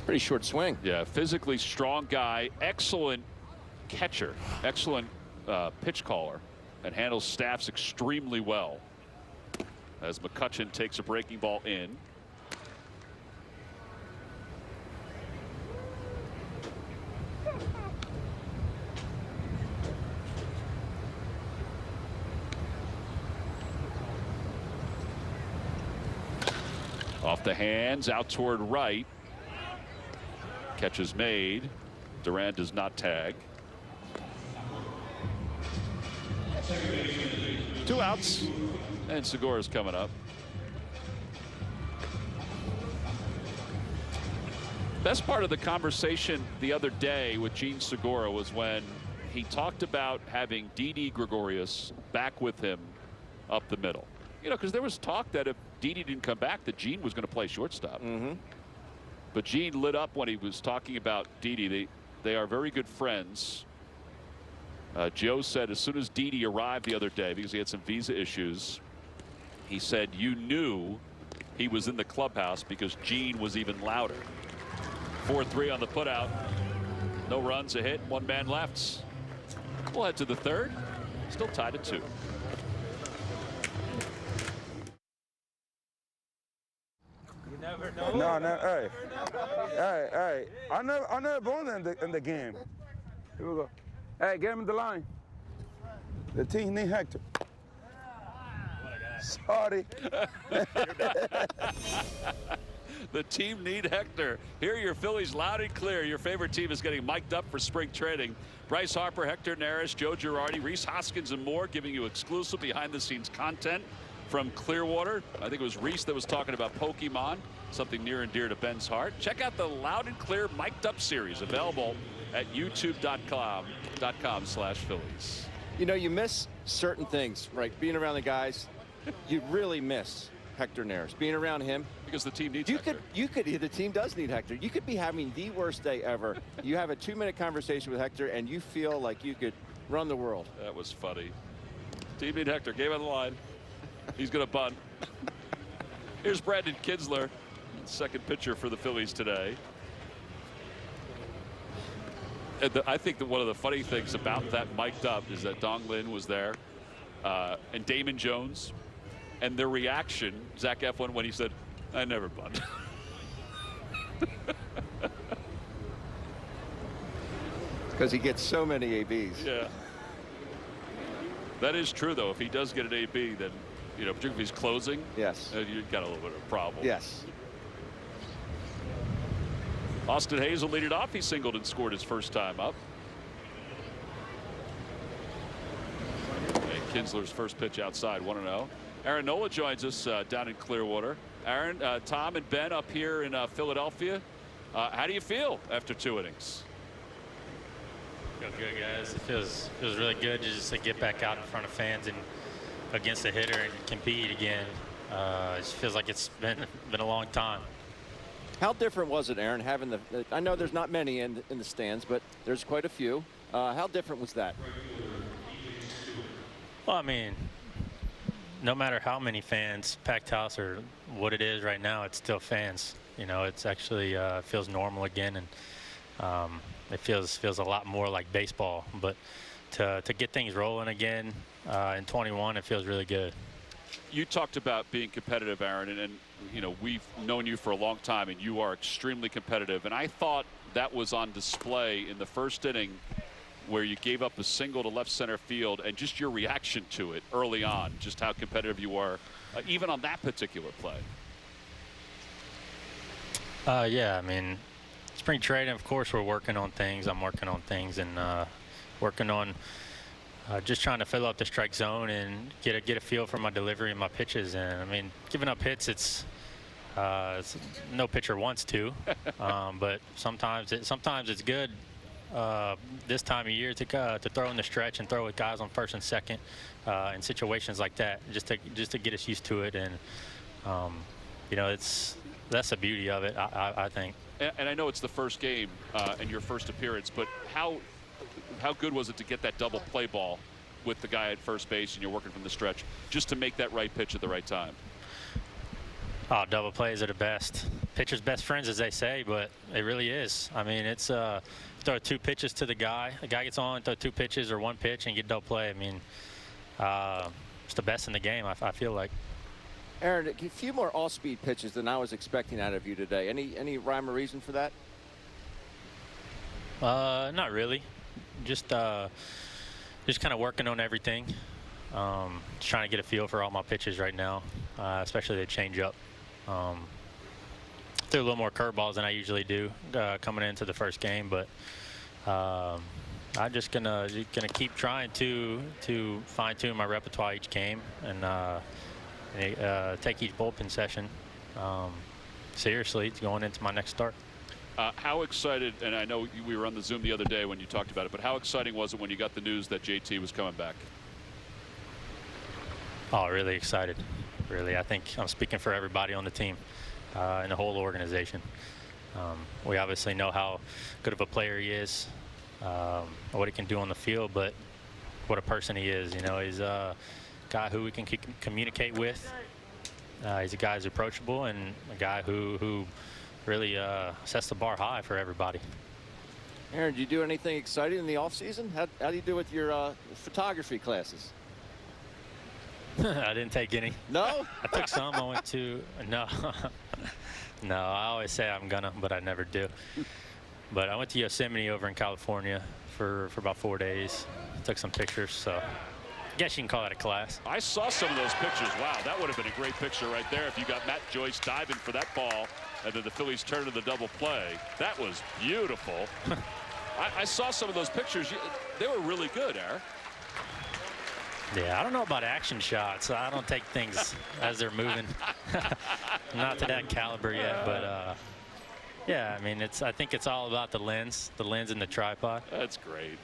Pretty short swing. Yeah, physically strong guy, excellent catcher, excellent pitch caller, and handles staffs extremely well. As McCutchen takes a breaking ball in. Off the hands, out toward right. Catch is made. Duran does not tag. 2 outs, and Segura's coming up. Best part of the conversation the other day with Gene Segura was when he talked about having Didi Gregorius back with him up the middle. You know, because there was talk that if Didi didn't come back, that Gene was going to play shortstop. But Gene lit up when he was talking about Didi. They are very good friends. Joe said as soon as Didi arrived the other day, because he had some visa issues, he said you knew he was in the clubhouse because Gene was even louder. 4-3 on the putout. No runs, a hit, 1 man left. We'll head to the 3rd. Still tied at 2. No, hey, I never born in the game. Here we go. Hey, get him in the line. The team need Hector. Sorry. The team need Hector. Hear your Phillies loud and clear. Your favorite team is getting mic'd up for spring training. Bryce Harper, Hector Neris, Joe Girardi, Reese Hoskins, and more, giving you exclusive behind-the-scenes content from Clearwater. I think it was Reese that was talking about Pokemon, something near and dear to Ben's heart. Check out the loud and clear mic'd up series, available at youtube.com/Phillies. You know, you miss certain things, right? Being around the guys, you really miss Hector Neris. Being around him. Because the team needs Hector. The team does need Hector. You could be having the worst day ever. You have a 2-minute conversation with Hector, and you feel like you could run the world. That was funny. Team need Hector. Game on the line. He's going to bunt. Here's Brandon Kinsler, second pitcher for the Phillies today. And I think that one of the funny things about that mic'd up is that Dong Lin was there, and Damon Jones, and their reaction, Zach Eflin, when he said, "I never bunt." Because he gets so many ABs. Yeah. That is true, though. If he does get an AB, then, you know, particularly if he's closing, yes, you've got a little bit of a problem. Yes. Austin Hayes will lead it off. He singled and scored his first time up. And Kinsler's first pitch outside, 1-0. Aaron Nola joins us down in Clearwater. Aaron, Tom and Ben up here in Philadelphia. How do you feel after 2 innings? Feel good, guys. It feels really good just to get back out in front of fans and against the hitter and compete again. It just feels like it's been a long time. How different was it, Aaron, having I know there's not many in the stands, but there's quite a few. How different was that? Well, I mean, no matter how many fans, packed house or what it is right now, it's still fans. You know, it's actually feels normal again, and it feels a lot more like baseball. But to get things rolling again in 21, it feels really good. You talked about being competitive, Aaron, and you know, we've known you for a long time, and you are extremely competitive. And I thought that was on display in the first inning, where you gave up a single to left center field, and just your reaction to it early on, just how competitive you are, even on that particular play. Yeah, I mean, spring training, of course, we're working on things. I'm working on things and working on just trying to fill up the strike zone and get a feel for my delivery and my pitches. And I mean, giving up hits, it's no pitcher wants to, but sometimes it's good this time of year to throw in the stretch and throw with guys on first and second in situations like that, just to get us used to it. And you know, that's the beauty of it, I think. And I know it's the first game and your first appearance, but how good was it to get that double play ball with the guy at first base and you're working from the stretch, just to make that right pitch at the right time? Oh, double plays are the best. Pitcher's best friends, as they say, but it really is. I mean, it's throw 2 pitches to the guy. The guy gets on, throw 2 pitches or 1 pitch and get double play. I mean, it's the best in the game, I feel like. Aaron, a few more all-speed pitches than I was expecting out of you today. Any rhyme or reason for that? Not really. Just kind of working on everything. Just trying to get a feel for all my pitches right now, especially the changeup. threw a little more curveballs than I usually do coming into the first game, but I'm just gonna keep trying to fine-tune my repertoire each game and take each bullpen session seriously going into my next start. How excited, and I know we were on the Zoom the other day when you talked about it, but how exciting was it when you got the news that JT was coming back? Oh, really excited. Really, I think I'm speaking for everybody on the team and the whole organization. We obviously know how good of a player he is, what he can do on the field, but what a person he is. You know, he's a guy who we can communicate with. He's a guy who's approachable and a guy who really sets the bar high for everybody. Aaron, do you do anything exciting in the off season? How do you do with your photography classes? I didn't take any. No? I took some. I went to no. No, I always say I'm gonna, but I never do. But I went to Yosemite over in California for about 4 days. Took some pictures, so I guess you can call that a class. I saw some of those pictures. Wow, that would have been a great picture right there if you got Matt Joyce diving for that ball and then the Phillies turn to the double play. That was beautiful. I saw some of those pictures. They were really good, Aaron. Yeah, I don't know about action shots. I don't take things as they're moving. Not to that caliber yet, but yeah, I mean, I think it's all about the lens and the tripod. That's great.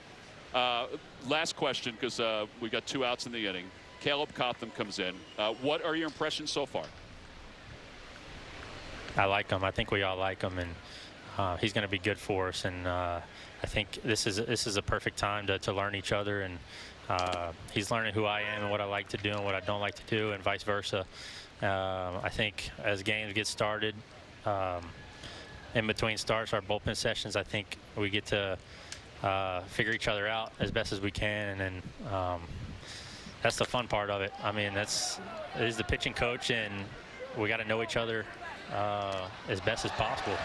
Last question, because we got 2 outs in the inning. Caleb Cotham comes in. What are your impressions so far? I like him. I think we all like him, and he's going to be good for us. And I think this is a perfect time to learn each other, and he's learning who I am and what I like to do and what I don't like to do, and vice versa. I think as games get started, in between starts, our bullpen sessions, I think we get to figure each other out as best as we can, and then that's the fun part of it. I mean, it is the pitching coach, and we got to know each other as best as possible.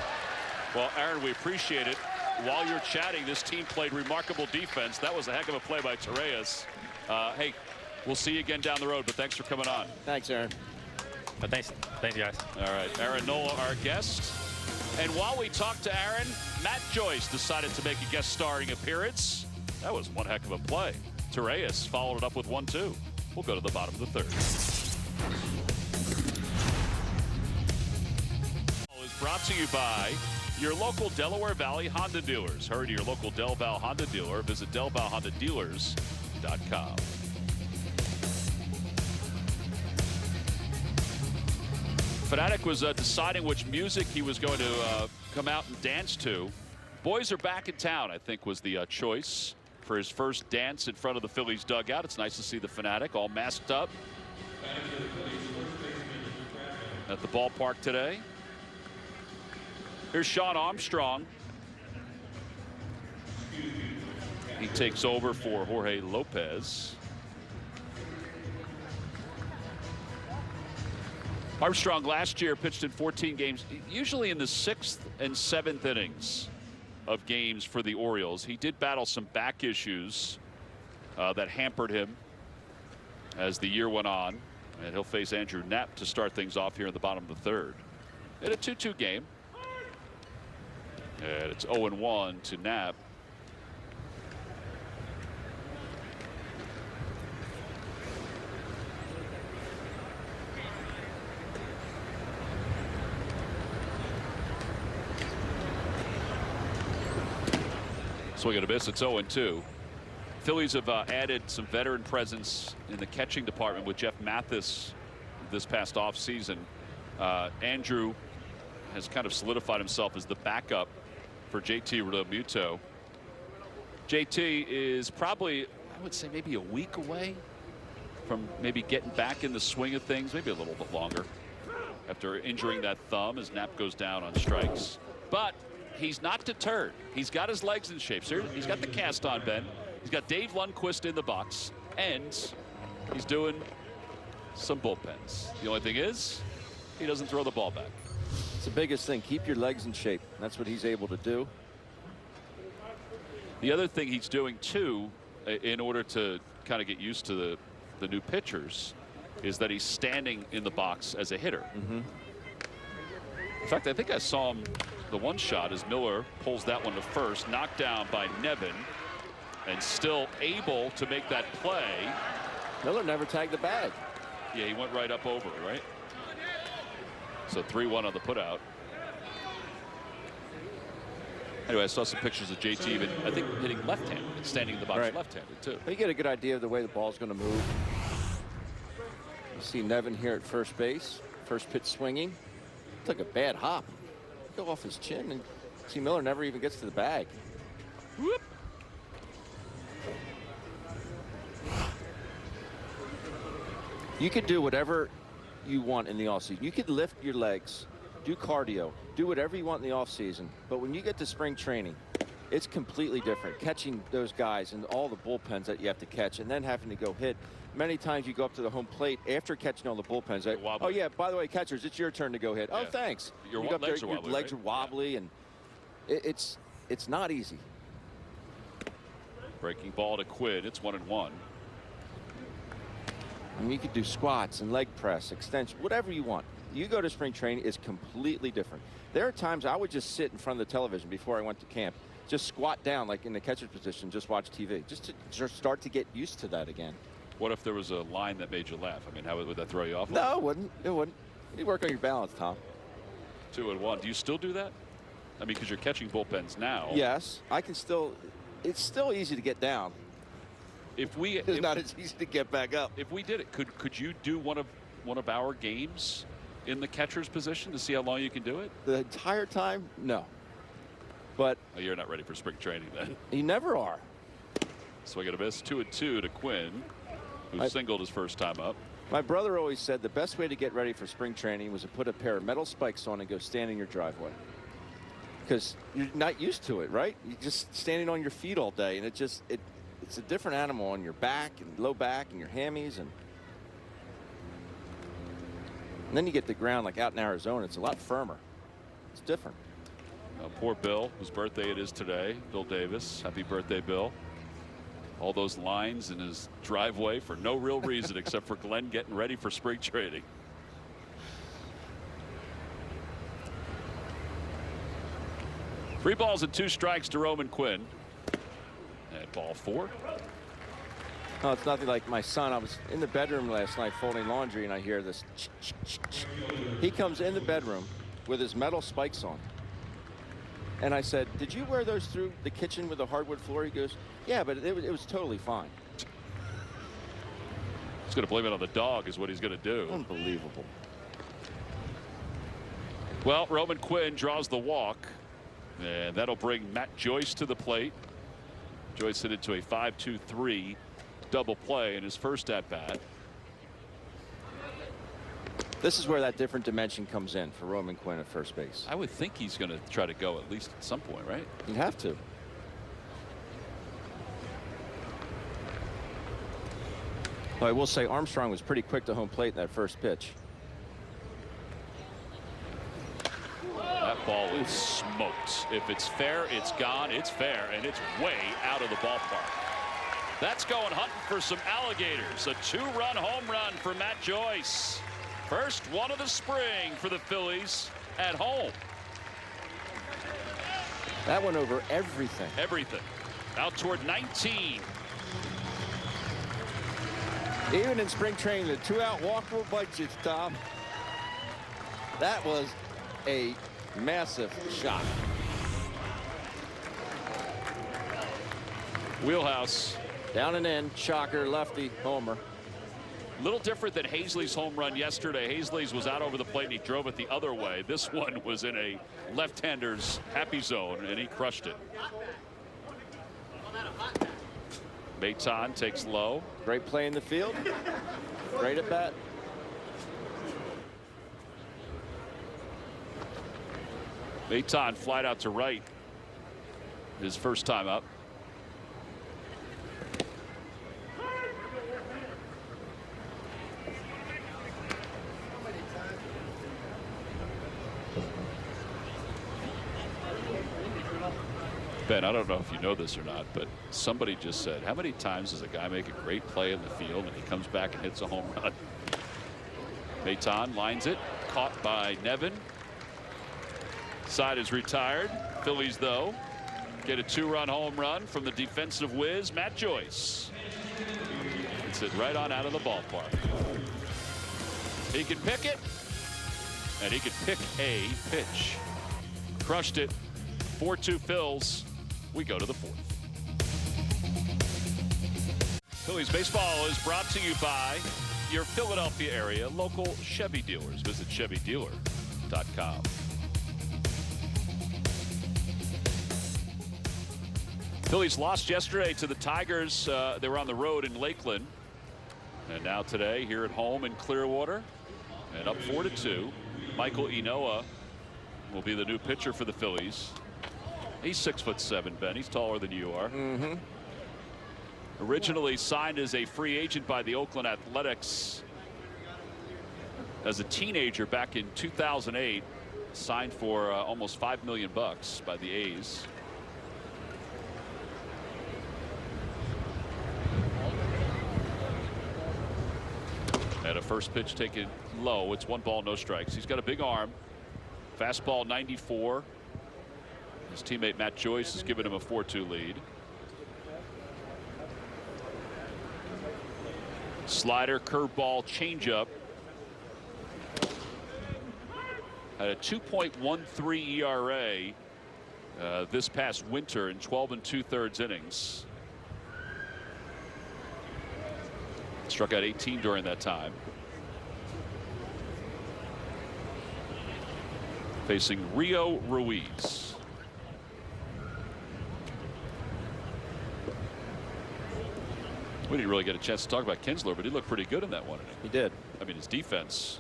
Well, Aaron, we appreciate it. While you're chatting, this team played remarkable defense. That was a heck of a play by Torreyes. Hey, we'll see you again down the road, but thanks for coming on. Thanks, Aaron. But thanks guys. All right, Aaron Nola, our guest. And while we talked to Aaron, Matt Joyce decided to make a guest starring appearance. That was one heck of a play. Torreyes followed it up with 1-2. We'll go to the bottom of the third. Is brought to you by your local Delaware Valley Honda dealers. Hurry to your local Del Val Honda dealer. Visit DelValHondaDealers.com. Fanatic was deciding which music he was going to come out and dance to. Boys Are Back in Town, I think, was the choice for his first dance in front of the Phillies dugout. It's nice to see the Fanatic all masked up at the ballpark today. Here's Sean Armstrong. He takes over for Jorge Lopez. Armstrong last year pitched in 14 games, usually in the 6th and 7th innings of games for the Orioles. He did battle some back issues that hampered him as the year went on. And he'll face Andrew Knapp to start things off here in the bottom of the third. In a 2-2 game. And it's 0-1 to Knapp. Swing and a miss. It's 0-2. Phillies have added some veteran presence in the catching department with Jeff Mathis this past offseason. Andrew has kind of solidified himself as the backup for JT Realmuto. JT is probably, I would say, maybe a week away from maybe getting back in the swing of things, maybe a little bit longer after injuring that thumb as Knapp goes down on strikes. But he's not deterred. He's got his legs in shape. He's got the cast on bend. He's got Dave Lundquist in the box, and he's doing some bullpens. The only thing is, he doesn't throw the ball back. It's the biggest thing. Keep your legs in shape. That's what he's able to do. The other thing he's doing too, in order to kind of get used to the new pitchers, is that he's standing in the box as a hitter. In fact, I think I saw him the one shot as Miller pulls that one to first, knocked down by Nevin, and still able to make that play. Miller never tagged the bag. Yeah, he went right up over it, right? So 3-1 on the putout. Anyway, I saw some pictures of JT even, I think, hitting left-handed and standing in the box left-handed, too. You get a good idea of the way the ball's going to move. You see Nevin here at first base. First pitch swinging. Took a bad hop. Go off his chin, and see Miller never even gets to the bag. Whoop. You could do whatever you want in the offseason. You could lift your legs, do cardio, do whatever you want in the offseason. But when you get to spring training, it's completely different. Catching those guys and all the bullpens that you have to catch and then having to go hit. Many times you go up to the home plate after catching all the bullpens. Oh, yeah, by the way, catchers, it's your turn to go hit. Yeah. Oh, thanks. Your legs are wobbly. Your legs are wobbly, and it's not easy. Breaking ball to Quinn. It's 1-1. I mean, you could do squats and leg press, extension, whatever you want. You go to spring training, it's completely different. There are times I would just sit in front of the television before I went to camp, just squat down like in the catcher's position, just watch TV, just to start to get used to that again. What if there was a line that made you laugh? I mean, how would that throw you off? No, it wouldn't. It wouldn't. You work on your balance, Tom. 2-1. Do you still do that? I mean, because you're catching bullpens now. Yes, I can still. It's still easy to get down. It's not as easy to get back up. If we did it, could you do one of our games in the catcher's position to see how long you can do it? The entire time, no. But you're not ready for spring training then. You never are. Swing and a miss. 2-2 to Quinn, who singled his first time up. My brother always said the best way to get ready for spring training was to put a pair of metal spikes on and go stand in your driveway. Because you're not used to it, right? You're just standing on your feet all day, and it's a different animal on your back and low back and your hammies, and then you get the ground like out in Arizona. It's a lot firmer. It's different. Poor Bill, whose birthday it is today. Bill Davis. Happy birthday, Bill. All those lines in his driveway for no real reason except for Glenn getting ready for spring training. Three balls and 2 strikes to Roman Quinn. And ball 4. Oh, it's nothing like my son. I was in the bedroom last night folding laundry, and I hear this. He comes in the bedroom with his metal spikes on. And I said, "Did you wear those through the kitchen with the hardwood floor?" He goes, "Yeah, but it was totally fine." He's going to blame it on the dog is what he's going to do. Unbelievable. Well, Roman Quinn draws the walk, and that'll bring Matt Joyce to the plate. Joyce hit into a 5-2-3 double play in his first at bat. This is where that different dimension comes in for Roman Quinn at first base. I would think he's going to try to go at least at some point, right? You'd have to. Well, I will say Armstrong was pretty quick to home plate in that first pitch. That ball is smoked. If it's fair, it's gone. It's fair, and it's way out of the ballpark. That's going hunting for some alligators. A 2-run home run for Matt Joyce. First one of the spring for the Phillies at home. That went over everything. Everything. Out toward 19. Even in spring training, the 2-out walkable budgets, Tom. That was a massive shot. Wheelhouse. Down and in, shocker, lefty, homer. Little different than Hazley's home run yesterday. Hazley's was out over the plate and he drove it the other way. This one was in a left-hander's happy zone and he crushed it. Maton takes low. Great play in the field. Great at bat. Maton flied out to right. His first time up. Ben, I don't know if you know this or not, but somebody just said, how many times does a guy make a great play in the field and he comes back and hits a home run? Maton lines it, caught by Nevin. Side is retired. Phillies, though, get a 2-run home run from the defensive whiz, Matt Joyce. It's it right on out of the ballpark. He can pick it, and he can pick a pitch. Crushed it. 4-2 Phils. We go to the 4th. Phillies baseball is brought to you by your Philadelphia area local Chevy dealers. Visit ChevyDealer.com. Phillies lost yesterday to the Tigers. They were on the road in Lakeland. And now today here at home in Clearwater. And up 4-2. Michael Enoa will be the new pitcher for the Phillies. He's 6'7", Ben. He's taller than you are. Originally signed as a free agent by the Oakland Athletics as a teenager back in 2008. Signed for almost $5 million by the A's. And a first pitch taken low. It's 1 ball, no strikes. He's got a big arm. Fastball 94. His teammate Matt Joyce has given him a 4-2 lead. Slider, curveball, changeup. Had a 2.13 ERA this past winter in 12 2/3 innings. Struck out 18 during that time. Facing Rio Ruiz. We didn't really get a chance to talk about Kinsler, but he looked pretty good in that one inning. He did. I mean, his defense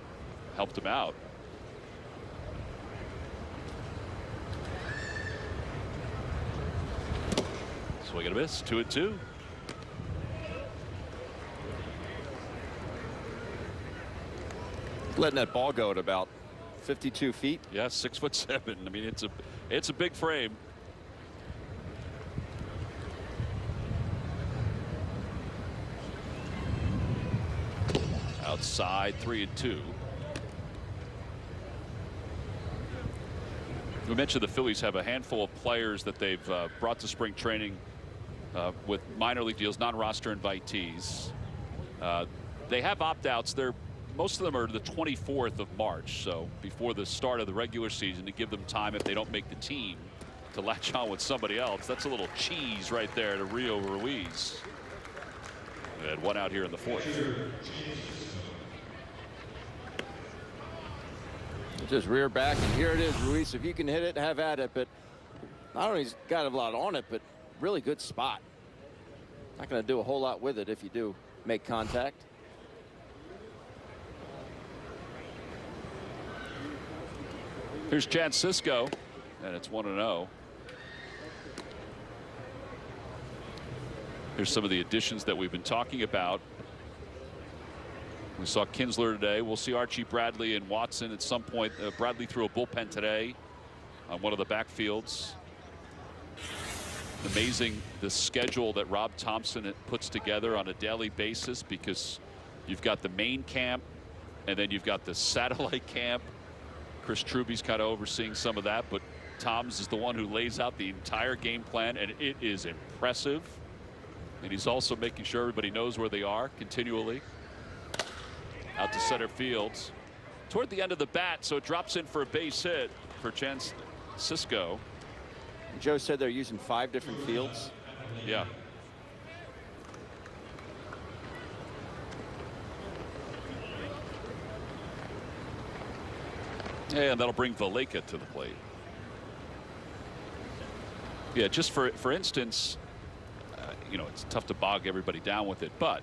helped him out. Swing and a miss. 2-2. Letting that ball go at about 52 feet. Yeah, 6'7". I mean, it's a big frame. Outside, 3-2. We mentioned the Phillies have a handful of players that they've brought to spring training with minor league deals, non-roster invitees. They have opt-outs. Most of them are the 24th of March, so before the start of the regular season, to give them time if they don't make the team to latch on with somebody else. That's a little cheese right there to Rio Ruiz. And 1 out here in the 4th. Just rear back, and here it is, Ruiz. If you can hit it, have at it. But not only he's got a lot on it, but really good spot. Not going to do a whole lot with it if you do make contact. Here's Chad Sisco, and it's 1-0. Here's some of the additions that we've been talking about. We saw Kinsler today. We'll see Archie Bradley and Watson at some point. Bradley threw a bullpen today on one of the backfields. Amazing the schedule that Rob Thompson puts together on a daily basis, because you've got the main camp and then you've got the satellite camp. Chris Truby's kind of overseeing some of that, but Tom's is the one who lays out the entire game plan, and it is impressive. And he's also making sure everybody knows where they are continually. Out to center field toward the end of the bat, so it drops in for a base hit for Chance Sisco. Joe said they're using 5 different fields. Yeah. And that'll bring Valleca to the plate. Yeah, just for instance, you know, it's tough to bog everybody down with it, but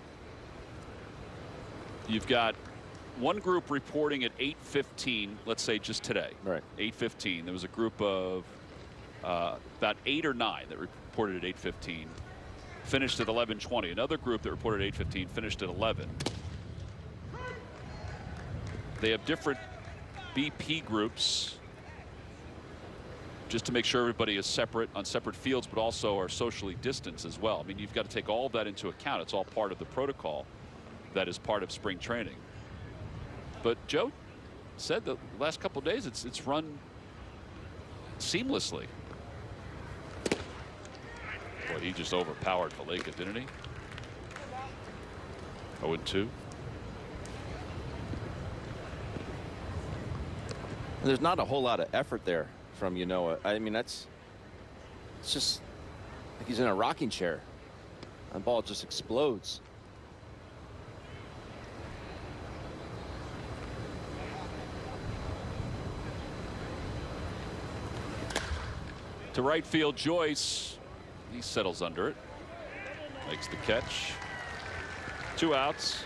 you've got one group reporting at 8:15, let's say just today. Right. 8:15. There was a group of about 8 or 9 that reported at 8:15. Finished at 11:20. Another group that reported at 8:15 finished at 11. They have different BP groups just to make sure everybody is separate on separate fields, but also are socially distanced as well. I mean, you've got to take all of that into account. It's all part of the protocol that is part of spring training. But Joe said the last couple of days it's run seamlessly. Boy, he just overpowered Paleka, didn't he? 0-2. There's not a whole lot of effort there from Ynoa. I mean, it's just like he's in a rocking chair. The ball just explodes. To right field, Joyce. He settles under it. Makes the catch. 2 outs.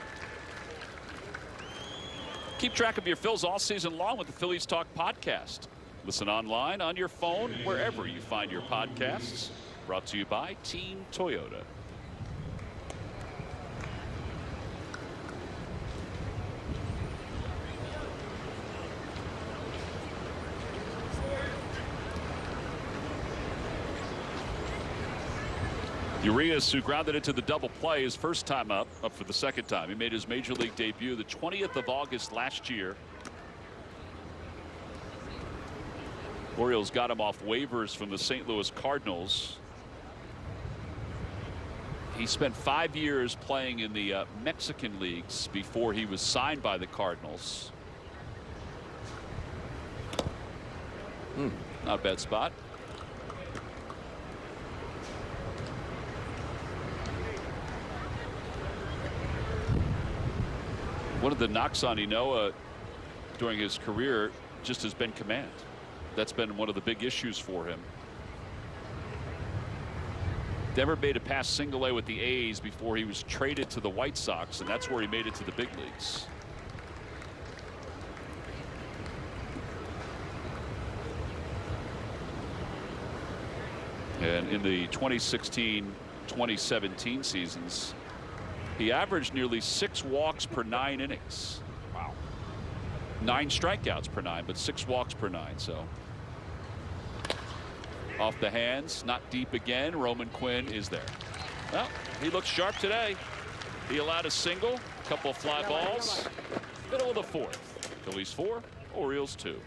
Keep track of your Phils all season long with the Phillies Talk podcast. Listen online, on your phone, wherever you find your podcasts. Brought to you by Team Toyota. Urias, who grounded into the double play his first time up for the second time. He made his major league debut the 20th of August last year. Orioles got him off waivers from the St. Louis Cardinals. He spent 5 years playing in the Mexican leagues before he was signed by the Cardinals. Not a bad spot. One of the knocks on Ynoa during his career just has been command. That's been one of the big issues for him. Never made it past single A with the A's before he was traded to the White Sox, and that's where he made it to the big leagues. And in the 2016-2017 seasons, he averaged nearly 6 walks per 9 innings. Wow. 9 strikeouts per 9, but 6 walks per 9. So off the hands, not deep again. Roman Quinn is there. Well, he looks sharp today. He allowed a single, a couple of fly balls. Middle of the 4th. Phillies 4, Orioles 2.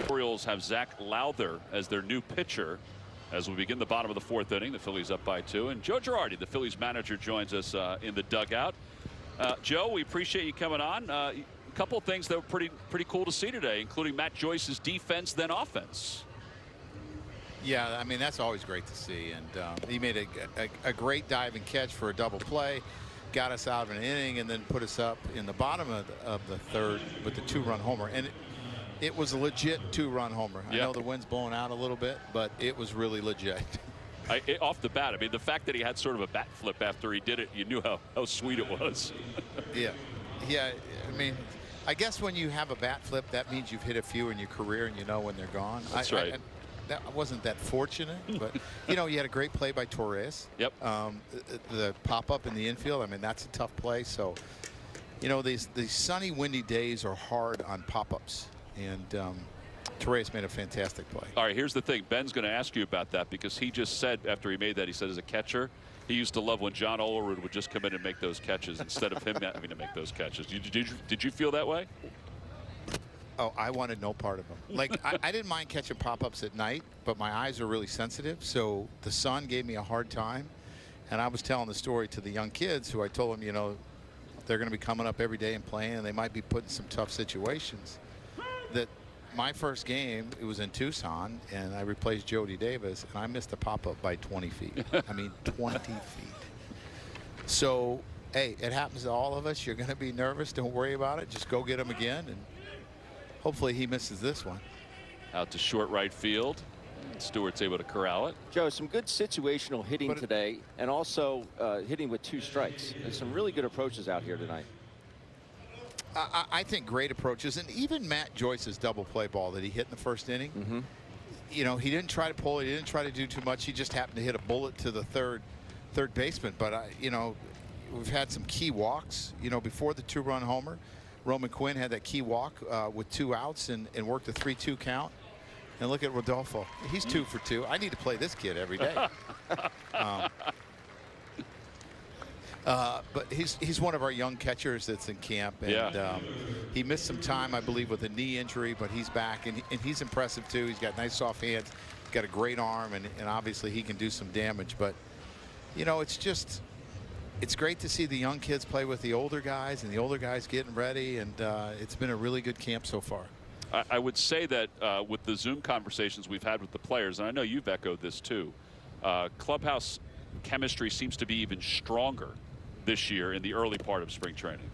Orioles have Zach Lowther as their new pitcher. As we begin the bottom of the 4th inning, the Phillies up by 2. And Joe Girardi, the Phillies manager, joins us in the dugout. Joe, we appreciate you coming on. A couple of things that were pretty cool to see today, including Matt Joyce's defense, then offense. Yeah, I mean, that's always great to see. And he made a great diving catch for a double play, got us out of an inning, and then put us up in the bottom of the 3rd with the 2-run homer. And it was a legit 2-run homer. I know the wind's blowing out a little bit, but it was really legit. Off the bat, I mean, the fact that he had sort of a bat flip after he did it, you knew how sweet it was. Yeah. I mean, I guess when you have a bat flip, that means you've hit a few in your career and you know when they're gone. That's right. That wasn't that fortunate, but you know, you had a great play by Torres. Yep. The pop-up in the infield, I mean, that's a tough play. So, you know, these sunny, windy days are hard on pop-ups. And Torres made a fantastic play. All right, here's the thing. Ben's going to ask you about that because he just said after he made that, he said as a catcher, he used to love when John Olerud would just come in and make those catches instead of him having to make those catches. Did you feel that way? Oh, I wanted no part of them. Like, I didn't mind catching pop-ups at night, but my eyes are really sensitive. So the sun gave me a hard time. And I was telling the story to the young kids who I told them, you know, they're going to be coming up every day and playing, and they might be put in some tough situations. That my first game, it was in Tucson, and I replaced Jody Davis, and I missed a pop-up by 20 feet. I mean, 20 feet. So, hey, it happens to all of us. You're going to be nervous. Don't worry about it. Just go get him again, and hopefully he misses this one. Out to short right field. Stewart's able to corral it. Joe, some good situational hitting today, and also hitting with 2 strikes. There's some really good approaches out here tonight. I think great approaches, and even Matt Joyce's double play ball that he hit in the first inning, you know, he didn't try to pull it, he didn't try to do too much. He just happened to hit a bullet to the third baseman. But you know, we've had some key walks. You know, before the 2-run homer, Roman Quinn had that key walk with 2 outs and worked a 3-2 count. And look at Rodolfo, he's 2 for 2. I need to play this kid every day. But he's one of our young catchers that's in camp, and he missed some time, I believe, with a knee injury, but he's back, and he's impressive too. He's got nice soft hands, got a great arm, and obviously he can do some damage. But you know, it's great to see the young kids play with the older guys, and the older guys getting ready, and it's been a really good camp so far. I would say that with the Zoom conversations we've had with the players, and I know you've echoed this too, clubhouse chemistry seems to be even stronger this year in the early part of spring training.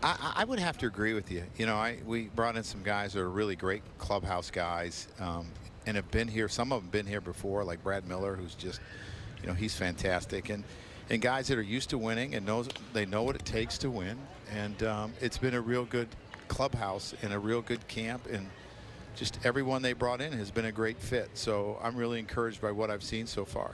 I would have to agree with you. You know, we brought in some guys that are really great clubhouse guys, and have been here. Some of them been here before, like Brad Miller, who's just, you know, he's fantastic, and guys that are used to winning and they know what it takes to win. And it's been a real good clubhouse and a real good camp, and just everyone they brought in has been a great fit. So I'm really encouraged by what I've seen so far.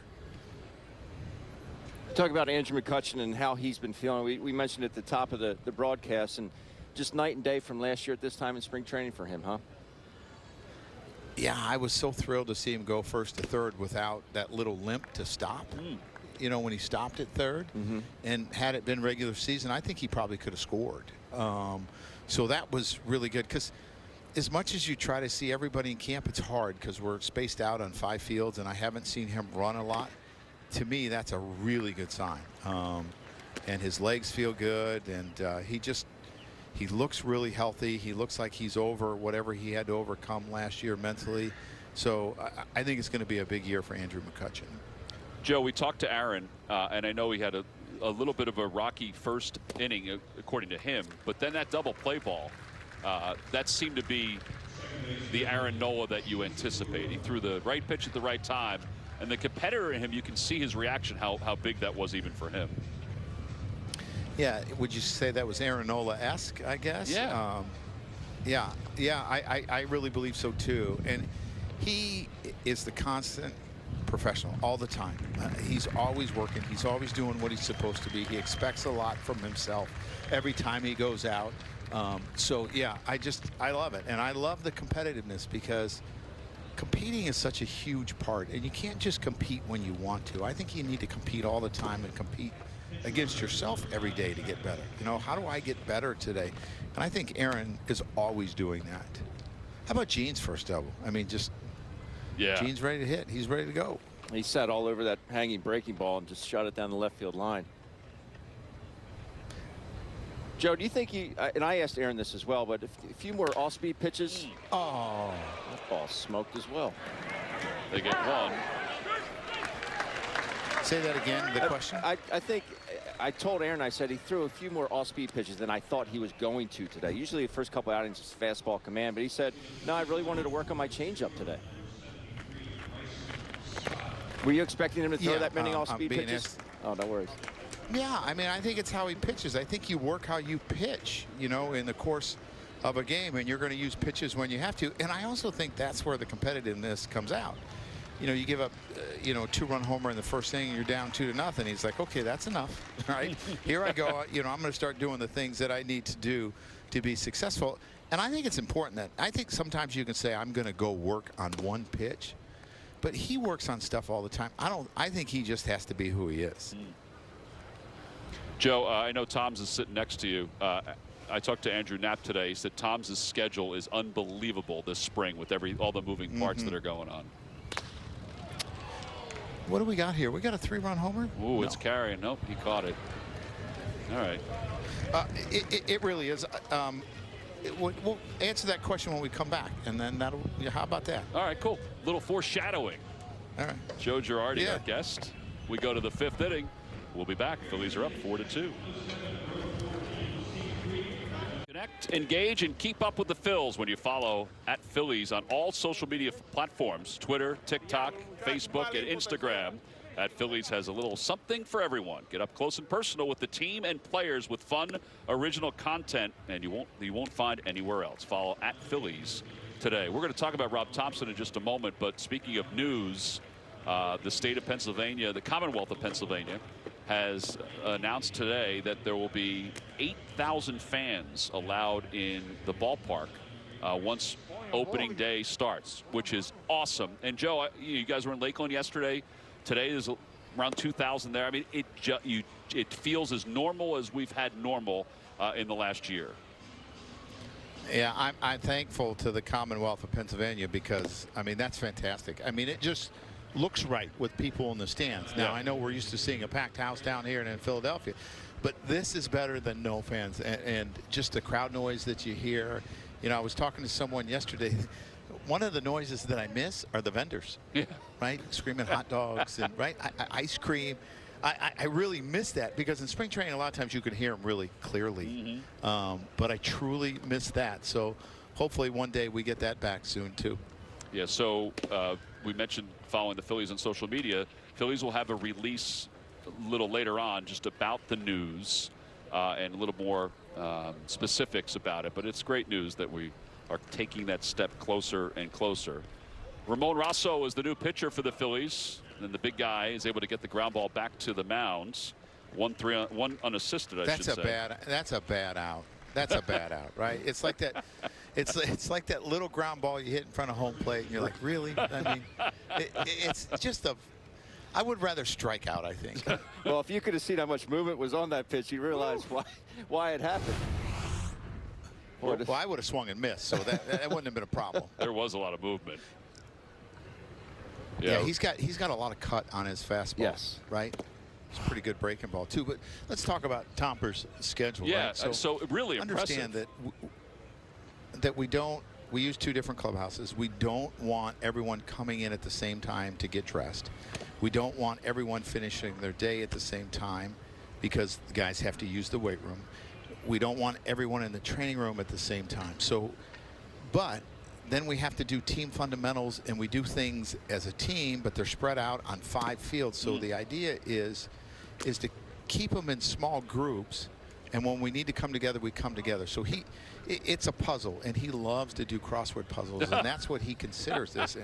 Talk about Andrew McCutchen and how he's been feeling. We mentioned at the top of the broadcast, and just night and day from last year at this time in spring training for him, huh? Yeah, I was so thrilled to see him go first to third without that little limp to stop. You know, when he stopped at third, and had it been regular season, I think he probably could have scored. So that was really good, because as much as you try to see everybody in camp, it's hard because we're spaced out on 5 fields, and I haven't seen him run a lot. To me, that's a really good sign. And his legs feel good, and he looks really healthy. He looks like he's over whatever he had to overcome last year mentally. So I think it's going to be a big year for Andrew McCutchen. Joe, we talked to Aaron, and I know he had a little bit of a rocky first inning, according to him, but then that double play ball, that seemed to be the Aaron Nola that you anticipate. He threw the right pitch at the right time, and the competitor in him, you can see his reaction, how big that was even for him. Yeah, would you say that was Aaron Nola-esque, I guess? Yeah. I really believe so too. And he is the constant professional all the time. He's always working. He's always doing what he's supposed to be. He expects a lot from himself every time he goes out. So yeah, I love it, and I love the competitiveness, because competing is such a huge part, and you can't just compete when you want to. I think you need to compete all the time and compete against yourself every day to get better. You know, how do I get better today? And I think Aaron is always doing that. How about Gene's first double? I mean, just Gene's ready to hit. He's ready to go. He sat all over that hanging breaking ball and just shot it down the left field line. Joe, do you think and I asked Aaron this as well, but a few more off-speed pitches. Oh, that ball smoked as well. They get one. Say that again, the question? I think I told Aaron, I said he threw a few more off-speed pitches than I thought he was going to today. Usually the first couple outings is fastball command, but he said, no, I really wanted to work on my changeup today. Were you expecting him to throw that many off-speed pitches? Oh, no worries. Yeah, I mean, I think it's how he pitches. I think you work how you pitch, you know, in the course of a game, and you're going to use pitches when you have to. And I also think that's where the competitiveness comes out. You know, you give up, you know, a 2-run homer in the first inning, and you're down 2-0. He's like, okay, that's enough, right? Here I go. You know, I'm going to start doing the things that I need to do to be successful. And I think it's important that I think sometimes you can say, I'm going to go work on one pitch, but he works on stuff all the time. I think he just has to be who he is. Joe, I know Tom's is sitting next to you. I talked to Andrew Knapp today. He said Tom's schedule is unbelievable this spring with all the moving parts that are going on. What do we got here? We got a 3-run homer? Ooh, it's carrying. Nope, he caught it. All right. It really is. We'll answer that question when we come back, and then how about that? All right, cool. Little foreshadowing. All right. Joe Girardi, our guest. We go to the 5th inning. We'll be back. Phillies are up 4-2. Connect, engage, and keep up with the Phils when you follow @Phillies on all social media platforms: Twitter, TikTok, Facebook, and Instagram. @Phillies has a little something for everyone. Get up close and personal with the team and players with fun, original content, and you won't find anywhere else. Follow @Phillies today. We're going to talk about Rob Thompson in just a moment, but speaking of news, the state of Pennsylvania, the Commonwealth of Pennsylvania, has announced today that there will be 8,000 fans allowed in the ballpark once opening day starts, which is awesome. And Joe, you guys were in Lakeland yesterday. Today is around 2,000 there. I mean, it feels as normal as we've had normal in the last year. Yeah, I'm thankful to the Commonwealth of Pennsylvania because, I mean, that's fantastic. I mean, it just looks right with people in the stands. Now, I know we're used to seeing a packed house down here and in Philadelphia, but this is better than no fans. And just the crowd noise that you hear. You know, I was talking to someone yesterday. One of the noises that I miss are the vendors, right? Screaming hot dogs and ice cream. I really miss that because in spring training, a lot of times you can hear them really clearly. But I truly miss that. So hopefully one day we get that back soon, too. Yeah, so we mentioned following the Phillies on social media. Phillies will have a release a little later on just about the news and a little more specifics about it. But it's great news that we are taking that step closer and closer. Ramon Rosso is the new pitcher for the Phillies. And the big guy is able to get the ground ball back to the mound. 1 unassisted, I should say. That's a bad out. That's a bad out, right? It's like that. It's like that little ground ball you hit in front of home plate, and you're like, really? I mean, it's just a. I would rather strike out, I think. Well, if you could have seen how much movement was on that pitch, you realize why it happened. Well, I would have swung and missed, so that wouldn't have been a problem. There was a lot of movement. Yeah, he's got a lot of cut on his fastball. Yes. Right? It's a pretty good breaking ball, too. But let's talk about Tomper's schedule. Yeah, right? so really understand impressive. that we use 2 different clubhouses. We don't want everyone coming in at the same time to get dressed. We don't want everyone finishing their day at the same time because the guys have to use the weight room. We don't want everyone in the training room at the same time. So, but then we have to do team fundamentals, and we do things as a team, but they're spread out on 5 fields. So the idea is to keep them in small groups, and when we need to come together, we come together. So it's a puzzle, and he loves to do crossword puzzles, and that's what he considers this,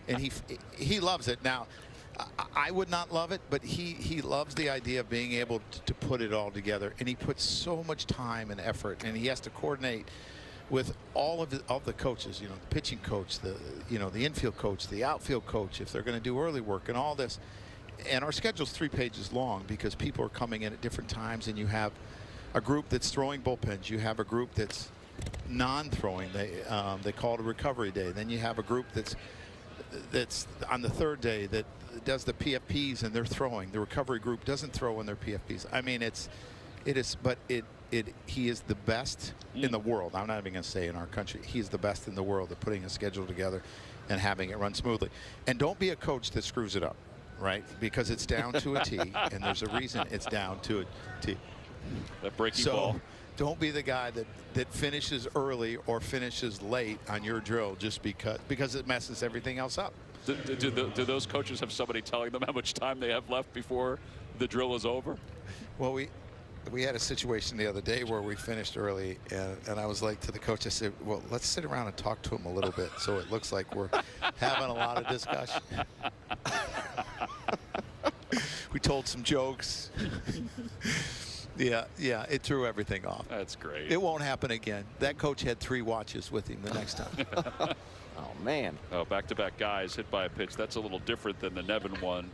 and he loves it. Now, I would not love it, but he loves the idea of being able to put it all together, and he puts so much time and effort, and he has to coordinate with all of the coaches, you know, the pitching coach, the infield coach, the outfield coach, if they're going to do early work and all this. And our schedule's 3 pages long because people are coming in at different times, and you have a group that's throwing bullpens. You have a group that's non-throwing. They call it a recovery day. Then you have a group that's on the 3rd day that does the PFPs and they're throwing. The recovery group doesn't throw in their PFPs. I mean, he is the best in the world. I'm not even going to say in our country. He is the best in the world at putting a schedule together and having it run smoothly. And don't be a coach that screws it up, right? Because it's down to a T, and there's a reason it's down to a T. That breaking ball. Don't be the guy that finishes early or finishes late on your drill just because it messes everything else up. Do those coaches have somebody telling them how much time they have left before the drill is over? Well, we had a situation the other day where we finished early, and I was like to the coach, I said, well, let's sit around and talk to him a little bit so it looks like we're having a lot of discussion. We told some jokes. Yeah, it threw everything off. That's great. It won't happen again. That coach had 3 watches with him the next time. Oh, man. Oh, back-to-back guys hit by a pitch. That's a little different than the Nevin one.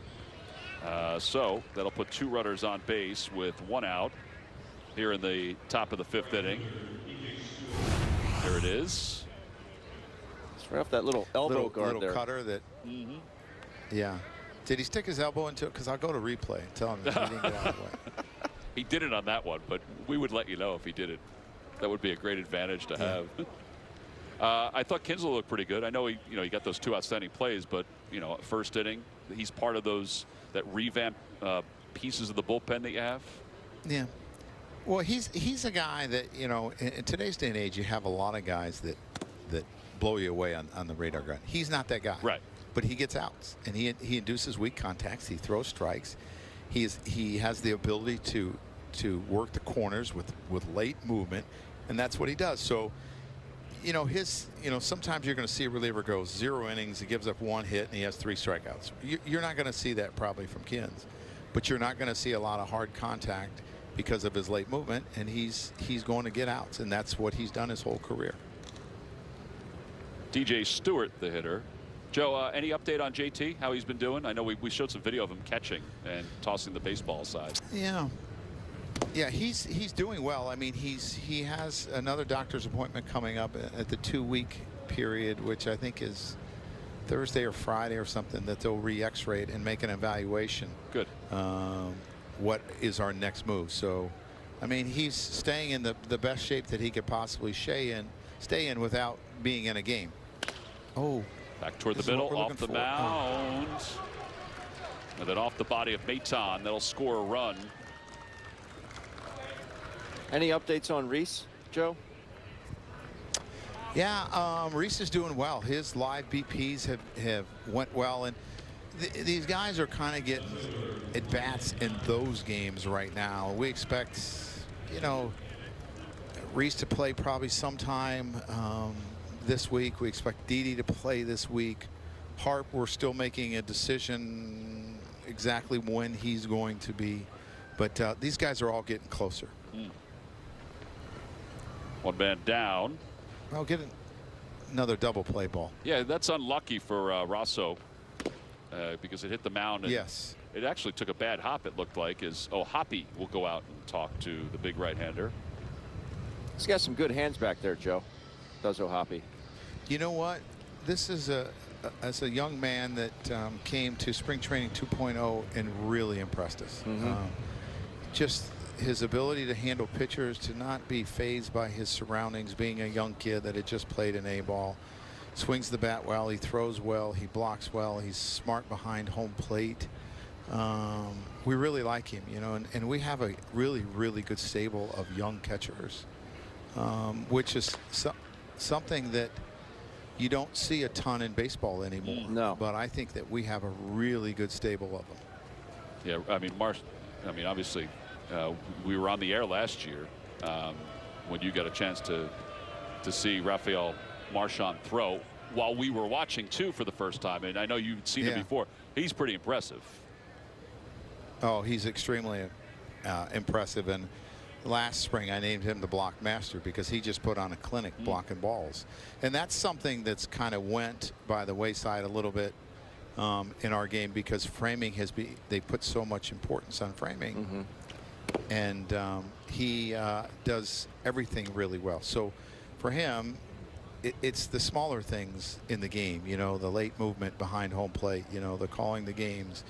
So that'll put 2 runners on base with 1 out here in the top of the 5th inning. There it is. It's right off that little elbow guard little there. Cutter that. Yeah. Did he stick his elbow into it? Because I'll go to replay and tell him that he didn't get out of the way. He did it on that one, but we would let you know if he did it. That would be a great advantage to have. I thought Kinsler looked pretty good. I know he got those 2 outstanding plays, but first inning, he's part of those that revamp pieces of the bullpen that you have. Yeah. Well, he's a guy that in today's day and age, you have a lot of guys that blow you away on the radar gun. He's not that guy. Right. But he gets outs, and he induces weak contacts. He throws strikes. He has the ability to work the corners with late movement, and that's what he does. So, sometimes you're going to see a reliever go 0 innings, he gives up 1 hit, and he has 3 strikeouts. You're not going to see that probably from Kins, but you're not going to see a lot of hard contact because of his late movement, and he's going to get outs, and that's what he's done his whole career. DJ Stewart, the hitter. Joe, any update on JT, how he's been doing? I know we showed some video of him catching and tossing the baseball aside. Yeah, he's doing well. I mean, he has another doctor's appointment coming up at the 2-week period, which I think is Thursday or Friday or something, that they'll re-X-ray it and make an evaluation. Good. What is our next move? So, I mean, he's staying in the best shape that he could possibly stay in without being in a game. Oh. Back toward the middle, off the mound. And then off the body of Maton. That'll score a run. Any updates on Reese, Joe? Yeah, Reese is doing well. His live BPs have went well, and these guys are kind of getting at bats in those games right now. We expect, you know, Reese to play probably sometime this week. We expect Didi to play this week. Harp, we're still making a decision exactly when he's going to be, but these guys are all getting closer. One man down. I'll get another double play ball. Yeah, that's unlucky for Rosso because it hit the mound. And yes. It actually took a bad hop, it looked like, as Hoppy will go out and talk to the big right-hander. He's got some good hands back there, Joe. Does O'Hoppy. You know what? This is as a young man that came to spring training 2.0 and really impressed us. Just his ability to handle pitchers, to not be fazed by his surroundings, being a young kid that had just played an A-ball. Swings the bat well, he throws well, he blocks well, he's smart behind home plate. We really like him, you know, and we have a really good stable of young catchers, which is something that you don't see a ton in baseball anymore. No. But I think that we have a really good stable of them. Yeah, I mean, obviously, we were on the air last year when you got a chance to see Rafael Marchand throw while we were watching too for the first time, and I know you've seen it before. He's pretty impressive. Oh, he's extremely impressive, and last spring I named him the block master because he just put on a clinic blocking balls, and that's something that's kind of went by the wayside a little bit in our game because framing they put so much importance on framing. And he does everything really well. So for him, it's the smaller things in the game, you know, the late movement behind home plate, you know, the calling the games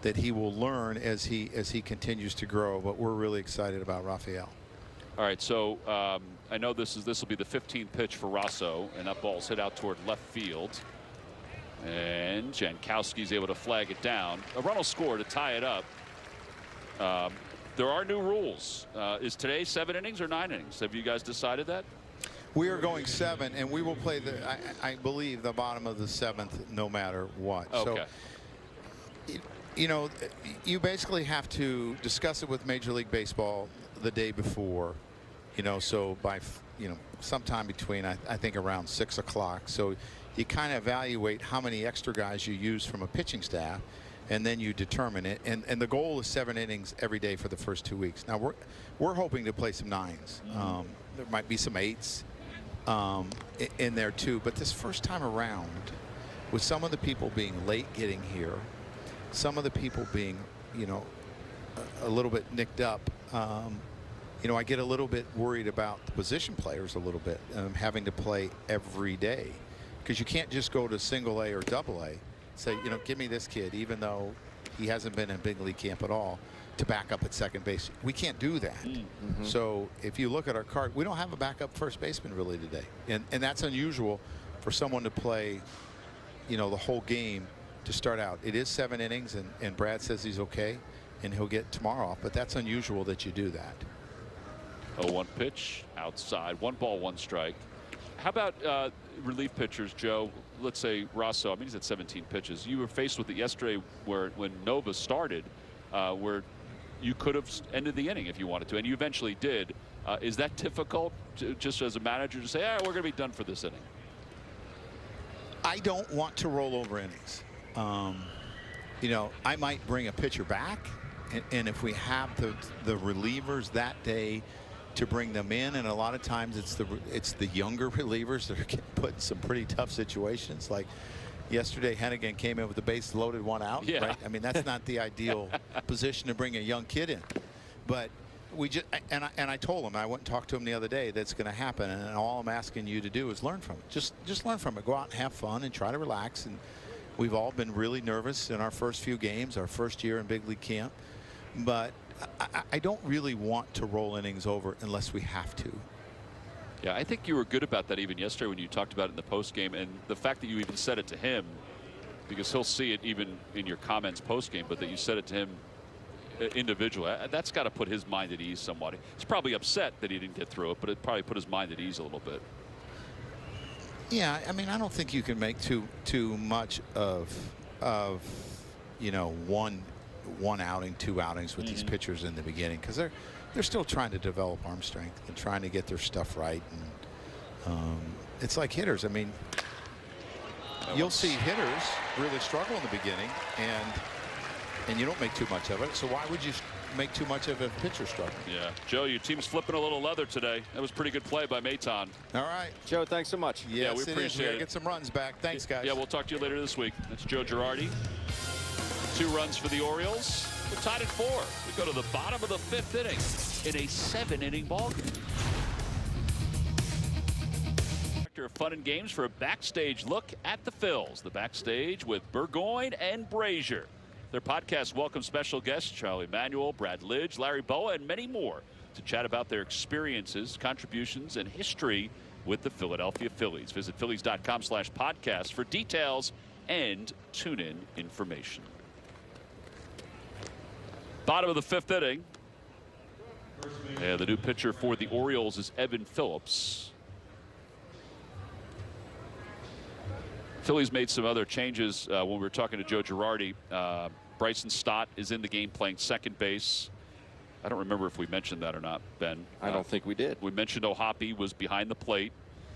that he will learn as he continues to grow. But we're really excited about Rafael. All right, so I know this will be the 15th pitch for Rosso, and that ball's hit out toward left field. And Jankowski's able to flag it down. A run will score to tie it up. There are new rules. Is today 7 innings or 9 innings? Have you guys decided that? We are going 7, and we will play I believe the bottom of the 7th no matter what. Okay. So, you know, you basically have to discuss it with Major League Baseball the day before, you know, so by, you know, sometime between I think around 6 o'clock. So you kind of evaluate how many extra guys you use from a pitching staff, and then you determine it, and the goal is 7 innings every day for the first 2 weeks. Now we're hoping to play some 9s. There might be some 8s in there too, but this first time around, with some of the people being late getting here, some of the people being, you know, a little bit nicked up, you know, I get a little bit worried about the position players a little bit, having to play every day, because you can't just go to single A or double A, say, you know, give me this kid, even though he hasn't been in big league camp at all, to back up at second base. We can't do that. So if you look at our card, we don't have a backup first baseman really today, and that's unusual for someone to play, you know, the whole game to start out. It is 7 innings, and Brad says he's okay, and he'll get tomorrow off, but that's unusual that you do that. 0-1 pitch outside, 1 ball 1 strike. How about relief pitchers, Joe? Let's say Rosso. I mean, he's at 17 pitches. You were faced with it yesterday, when Nova started, where you could have ended the inning if you wanted to, and you eventually did. Is that difficult, just as a manager, to say, we're going to be done for this inning? I don't want to roll over innings. You know, I might bring a pitcher back, and if we have the relievers that day to bring them in, and a lot of times it's the younger relievers that are getting put in some pretty tough situations. Like, Yesterday, Hennigan came in with the base loaded, 1 out. Yeah. Right? I mean, that's not the ideal position to bring a young kid in. But we just and I told him, I went and talked to him the other day, that's going to happen, and all I'm asking you to do is learn from it. Just learn from it. Go out and have fun and try to relax. And we've all been really nervous in our first few games, our first year in big league camp. But I don't really want to roll innings over unless we have to. Yeah, I think you were good about that even yesterday when you talked about it in the post game, and the fact that you even said it to him, because he'll see it even in your comments post game, but that you said it to him individually, that's got to put his mind at ease somewhat. He's probably upset that he didn't get through it, but it probably put his mind at ease a little bit. Yeah, I mean, I don't think you can make too much of you know, one outing, 2 outings with these pitchers in the beginning, because they're still trying to develop arm strength and trying to get their stuff right. And it's like hitters. I mean, you'll see hitters really struggle in the beginning, and you don't make too much of it. So why would you make too much of a pitcher struggle? Yeah, Joe, your team's flipping a little leather today. That was pretty good play by Maton. All right, Joe, thanks so much. Yes, yeah, we appreciate it. Get some runs back. Thanks, guys. Yeah, we'll talk to you later this week. That's Joe Girardi. 2 runs for the Orioles. We're tied at 4. We go to the bottom of the 5th inning in a 7-inning ballgame. Director of Fun and Games for a backstage look at the Phils. The backstage with Burgoyne and Brazier. Their podcast welcomes special guests Charlie Manuel, Brad Lidge, Larry Boa, and many more to chat about their experiences, contributions, and history with the Philadelphia Phillies. Visit Phillies.com/podcast for details and tune-in information. Bottom of the 5th inning. And the new pitcher for the Orioles is Evan Phillips. Phillies made some other changes when we were talking to Joe Girardi. Bryson Stott is in the game playing second base. I don't remember if we mentioned that or not, Ben. I don't think we did. We mentioned O'Hoppe was behind the plate.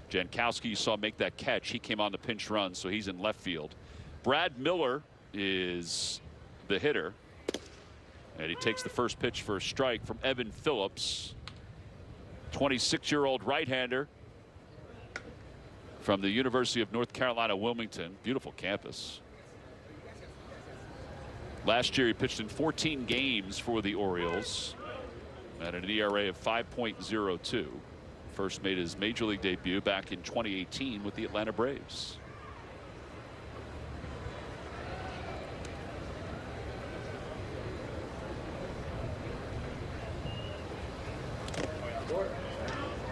Jankowski, you saw make that catch. He came on the pinch run, so he's in left field. Brad Miller is the hitter. And he takes the first pitch for a strike from Evan Phillips, 26-year-old right-hander from the University of North Carolina, Wilmington. Beautiful campus. Last year he pitched in 14 games for the Orioles at an ERA of 5.02. First made his major league debut back in 2018 with the Atlanta Braves.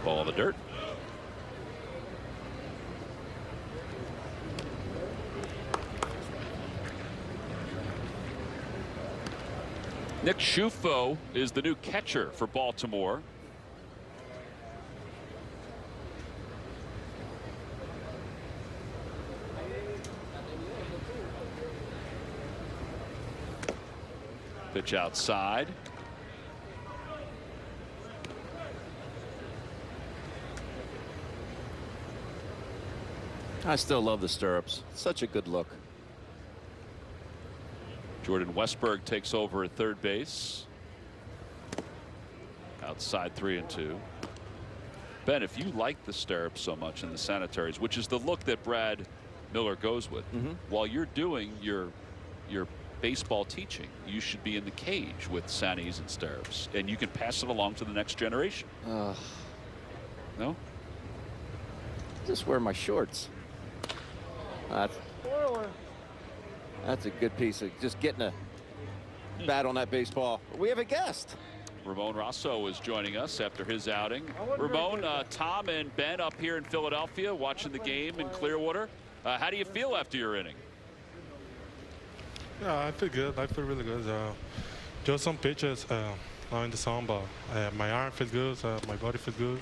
Ball in the dirt. Nick Schufo is the new catcher for Baltimore. Pitch outside. I still love the stirrups. Such a good look. Jordan Westberg takes over at third base. Outside 3-2. Ben, if you like the stirrups so much in the sanitaries, which is the look that Brad Miller goes with, while you're doing your baseball teaching, you should be in the cage with sannies and stirrups, and you can pass it along to the next generation. No? Just wear my shorts. That's a good piece of just getting a bat on that baseball. We have a guest. Ramon Rosso is joining us after his outing. Ramon, Tom and Ben up here in Philadelphia watching the game in Clearwater. How do you feel after your inning? Yeah, I feel good. I feel really good. Just some pitches in the sun, but my arm feels good. My body feels good.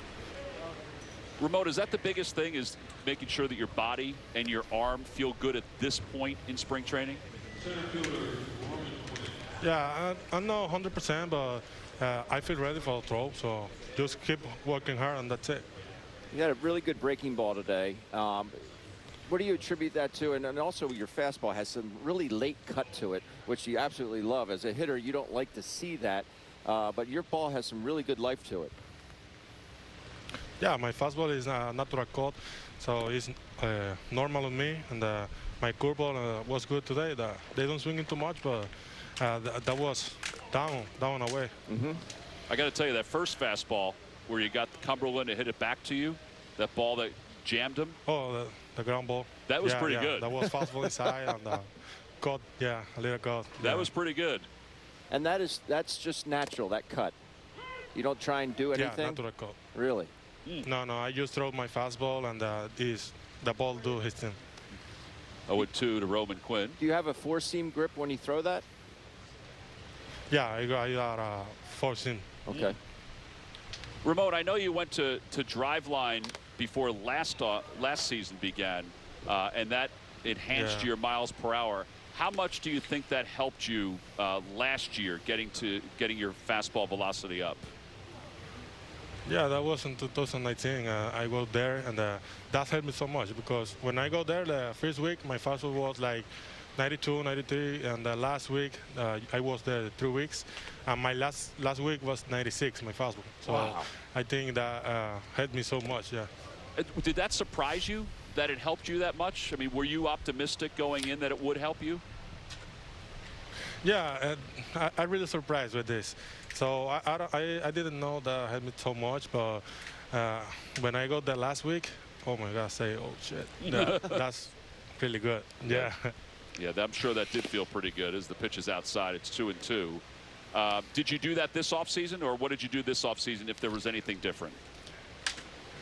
Ramon, is that the biggest thing, is making sure that your body and your arm feel good at this point in spring training? Yeah, I'm not 100%, but I feel ready for a throw, so just keep working hard, and that's it. You had a really good breaking ball today. What do you attribute that to? And also your fastball has some really late cut to it, which you absolutely love. As a hitter, you don't like to see that, but your ball has some really good life to it. Yeah, my fastball is natural cut, so it's normal on me, and my curveball was good today. They don't swing it too much, but that was down away. I got to tell you, that first fastball where you got Cumberland to hit it back to you, that ball that jammed him. Oh, the ground ball. That was pretty good. That was fastball inside and cut. Yeah, a little cut. That was pretty good. And that's just natural, that cut. You don't try and do anything? Yeah, natural cut. Really? No, I just throw my fastball and the ball do his thing. 0-2 to Roman Quinn. Do you have a four-seam grip when you throw that? Yeah, I got a four-seam. Okay. Ramon, I know you went to Driveline before last season began, and that enhanced your miles per hour. How much do you think that helped you last year getting your fastball velocity up? Yeah, that was in 2019. I go there, and that helped me so much because when I go there, the first week my fastball was like 92, 93, and the last week I was there 3 weeks, and my last week was 96, my fastball. So wow. I think that helped me so much. Yeah. Did that surprise you that it helped you that much? I mean, were you optimistic going in that it would help you? Yeah, I'm really surprised with this. So I didn't know that helped me so much, but when I got there last week, oh my God, oh shit, that's really good. Yeah. Yeah, I'm sure that did feel pretty good as the pitch is outside. It's 2-2. Did you do that this offseason, or what did you do this offseason if there was anything different?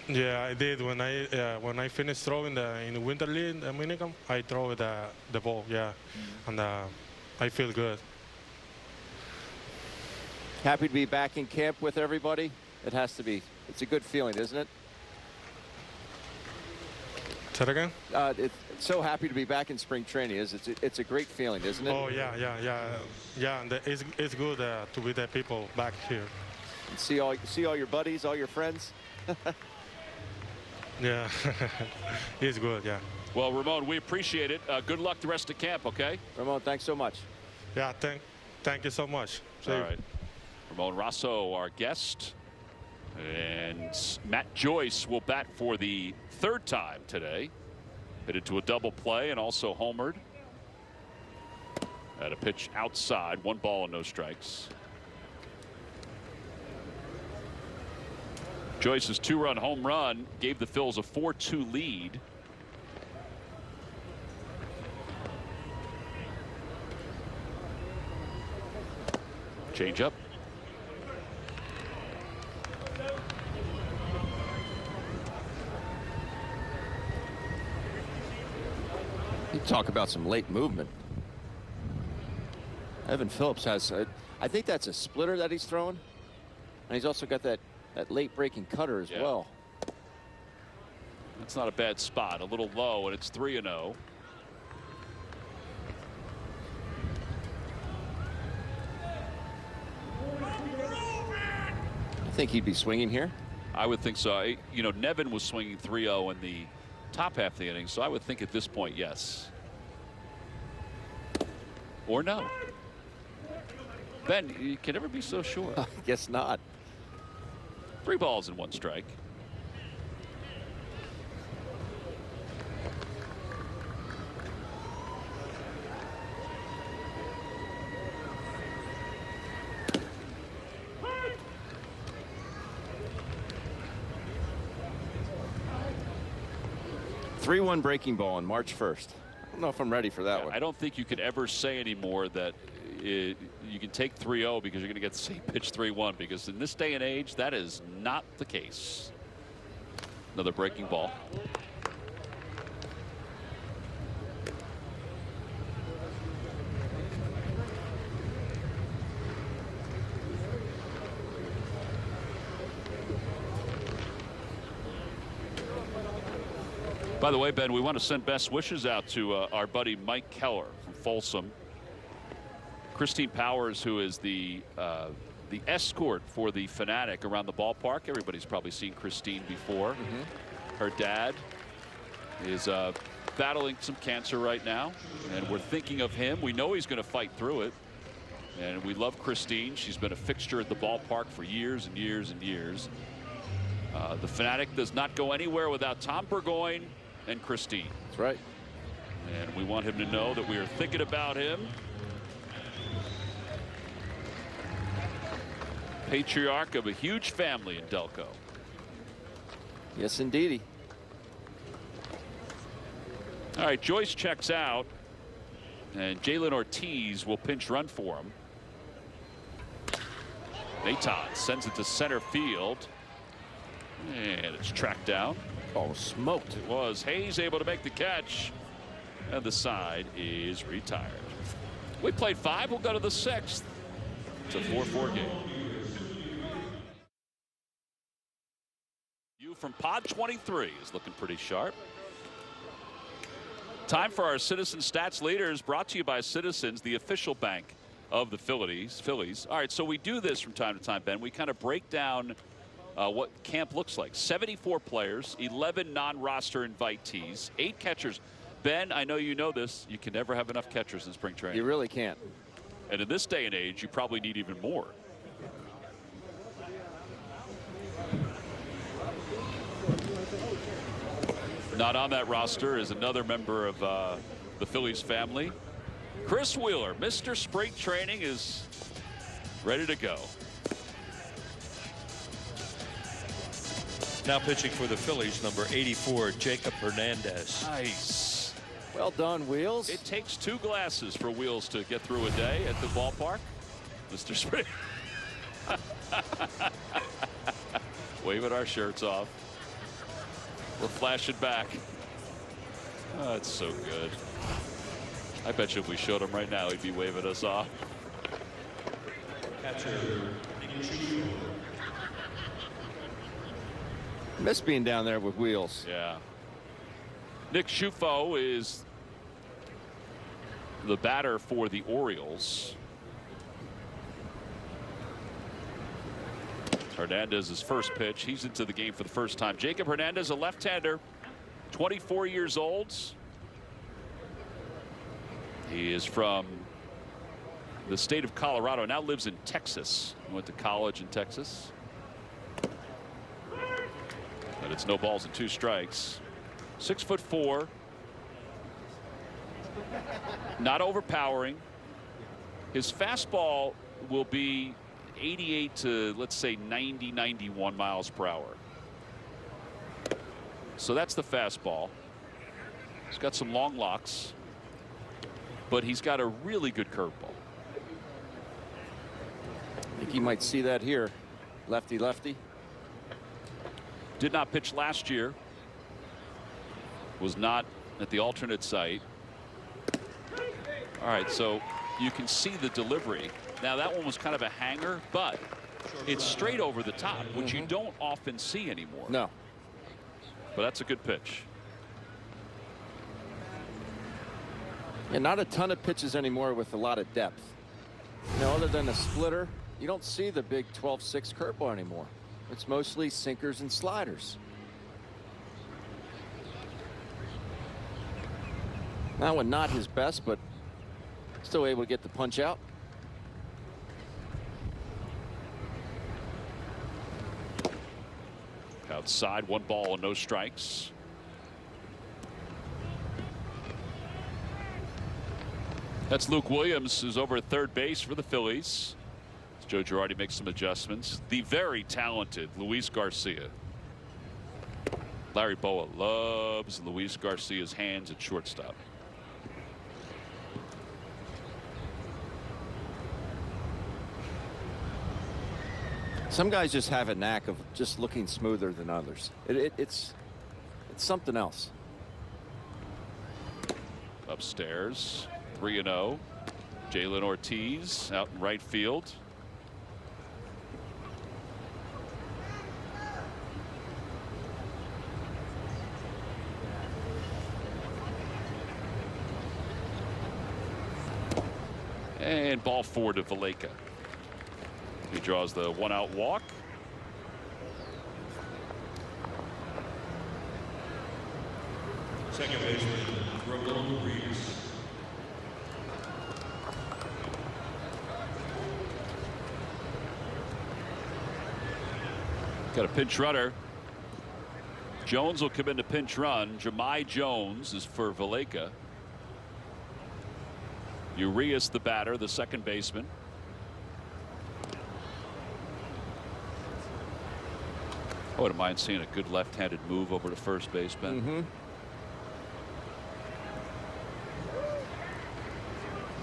Yeah, I did. When I finished throwing in the winter league in Minicam, I throw the ball. Yeah, and I feel good. Happy to be back in camp with everybody. It has to be. It's a good feeling, isn't it? Say that again? It's so happy to be back in spring training. It's a great feeling, isn't it? Oh yeah. And it's good to be the people back here. And see all your buddies, all your friends. Yeah, it's good. Yeah. Well, Ramon, we appreciate it. Good luck the rest of camp. Okay. Ramon, thanks so much. Yeah, thank you so much. All right. Ramon Rosso, our guest. And Matt Joyce will bat for the third time today. Hit into a double play and also homered. At a pitch outside, 1 ball and no strikes. Joyce's 2-run home run gave the Phils a 4-2 lead. Change up. You talk about some late movement. Evan Phillips has, I think that's a splitter that he's throwing. And he's also got that late breaking cutter as well. That's not a bad spot. A little low, and it's 3-0. I think he'd be swinging here. I would think so. You know, Nevin was swinging 3-0 in the top half of the inning, so I would think at this point, yes. Or no. Ben, you can never be so sure. I guess not. 3 balls and 1 strike. Three-1 breaking ball on March 1st. I don't know if I'm ready for that one. I don't think you could ever say anymore that you can take 3-0 because you're going to get the same pitch 3-1, because in this day and age that is not the case. Another breaking ball. By the way, Ben, we want to send best wishes out to our buddy Mike Keller from Folsom. Christine Powers, who is the escort for the Fanatic around the ballpark. Everybody's probably seen Christine before. Her dad is battling some cancer right now, and we're thinking of him. We know he's going to fight through it, and we love Christine. She's been a fixture at the ballpark for years and years and years. The Fanatic does not go anywhere without Tom Burgoyne and Christine. That's right. And we want him to know that we are thinking about him. Patriarch of a huge family in Delco. Yes, indeedy. All right, Joyce checks out, and Jalen Ortiz will pinch run for him. Maton sends it to center field, and it's tracked down. Oh, smoked. It was. Hayes able to make the catch, and the side is retired. We played 5. We'll go to the 6th. It's a 4-4 game. You from Pod 23 is looking pretty sharp. Time for our Citizen Stats Leaders, brought to you by Citizens, the official bank of the Phillies. All right, so we do this from time to time, Ben. We kind of break down what camp looks like. 74 players, 11 non-roster invitees, 8 catchers. Ben, I know you know this. You can never have enough catchers in spring training. You really can't. And in this day and age, you probably need even more. Not on that roster is another member of the Phillies family. Chris Wheeler, Mr. Spring Training, is ready to go. Now pitching for the Phillies, number 84, Jacob Hernandez. Nice. Well done, Wheels. It takes 2 glasses for Wheels to get through a day at the ballpark. Mr. Spring. Waving our shirts off. We're flashing back. Oh, that's so good. I bet you if we showed him right now, he'd be waving us off. Catcher. Miss being down there with Wheels. Yeah. Nick Schufo is the batter for the Orioles. Hernandez's first pitch. He's into the game for the first time. Jacob Hernandez, a left-hander, 24 years old. He is from the state of Colorado, now lives in Texas. He went to college in Texas. But it's no balls and 2 strikes. 6'4". Not overpowering. His fastball will be 88 to, let's say, 90, 91 miles per hour. So that's the fastball. He's got some long locks, but he's got a really good curveball. I think you might see that here. Lefty, lefty. Did not pitch last year. Was not at the alternate site. All right, so you can see the delivery. Now that one was kind of a hanger, but it's straight over the top, which you don't often see anymore. No. But that's a good pitch. And not a ton of pitches anymore with a lot of depth. You know, other than a splitter, you don't see the big 12-6 curveball anymore. It's mostly sinkers and sliders. That one not his best, but still able to get the punch out. Outside, 1 ball and no strikes. That's Luke Williams, who's over at third base for the Phillies. Joe Girardi makes some adjustments. The very talented Luis Garcia. Larry Boa loves Luis Garcia's hands at shortstop. Some guys just have a knack of just looking smoother than others. It's something else. Upstairs, 3-0. Jalen Ortiz out in right field. And ball 4 to Valleca. He draws the 1-out walk. Second baseman, Ramon Reeves. Got a pinch runner. Jones will come in to pinch run. Jahmai Jones is for Valleca. Urias, the batter, the second baseman. I wouldn't mind seeing a good left-handed move over to first base, Ben.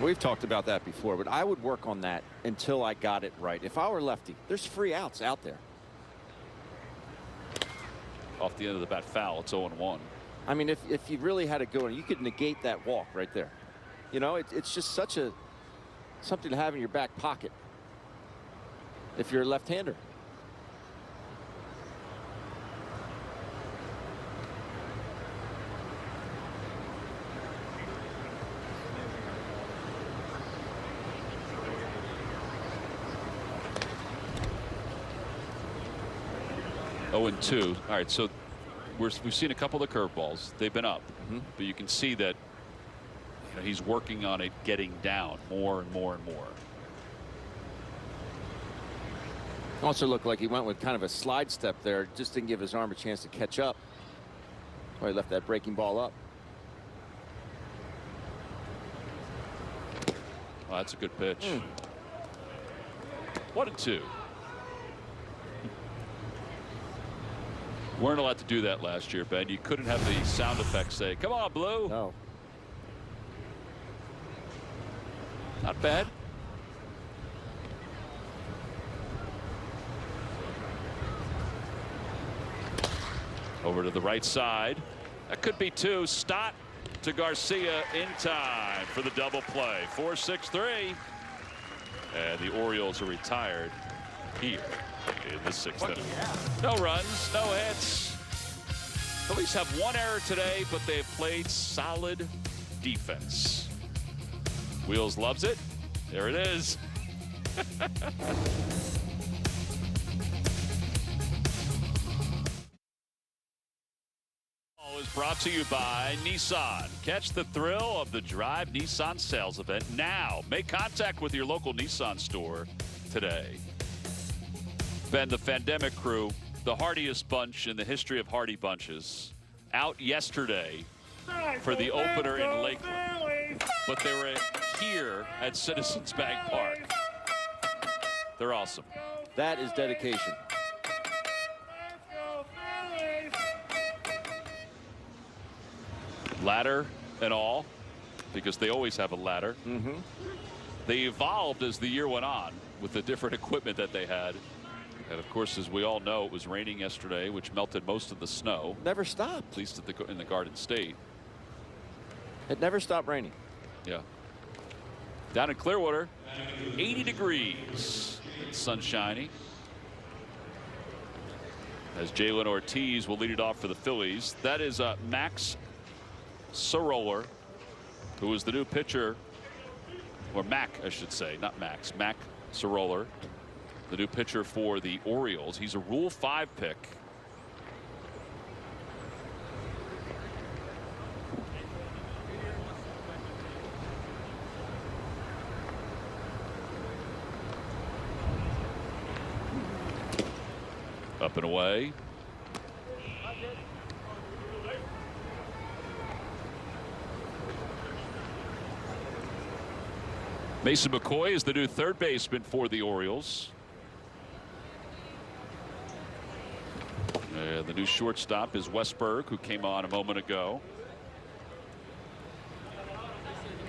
We've talked about that before, but I would work on that until I got it right. If I were lefty, there's free outs out there. Off the end of the bat foul. It's 0-1. I mean, if you really had to go, you could negate that walk right there. You know, it's just something to have in your back pocket if you're a left-hander. Oh, and 2. All right, so we've seen a couple of the curveballs. They've been up, but you can see that he's working on it getting down more and more and more. Also looked like he went with kind of a slide step there. Just didn't give his arm a chance to catch up. Oh, he left that breaking ball up. Well, that's a good pitch. 1-2. Weren't allowed to do that last year, Ben. You couldn't have the sound effects say, "Come on, Blue." No. Not bad. Over to the right side. That could be 2. Stott to Garcia in time for the double play. 4-6-3. And the Orioles are retired here in the 6th inning. No runs, no hits. Phillies have 1 error today, but they have played solid defense. Wheels loves it. There it is. Is brought to you by Nissan. Catch the thrill of the Drive Nissan sales event now. Make contact with your local Nissan store today. Ben, the Pandemic crew, the hardiest bunch in the history of Hardy bunches, out yesterday for the opener in Lakeland. But they were here at Citizens Bank Park. They're awesome. That is dedication. Ladder and all, because they always have a ladder. They evolved as the year went on with the different equipment that they had. And of course, as we all know, it was raining yesterday, which melted most of the snow. Never stopped. At least in the Garden State. It never stopped raining. Yeah. Down in Clearwater, 80 degrees. It's sunshiny. As Jalen Ortiz will lead it off for the Phillies. That is Max Soroller, who is the new pitcher, or Mac, I should say, not Max. Mac Soroller, the new pitcher for the Orioles. He's a Rule 5 pick. Up and away. Mason McCoy is the new third baseman for the Orioles. And the new shortstop is Westberg, who came on a moment ago.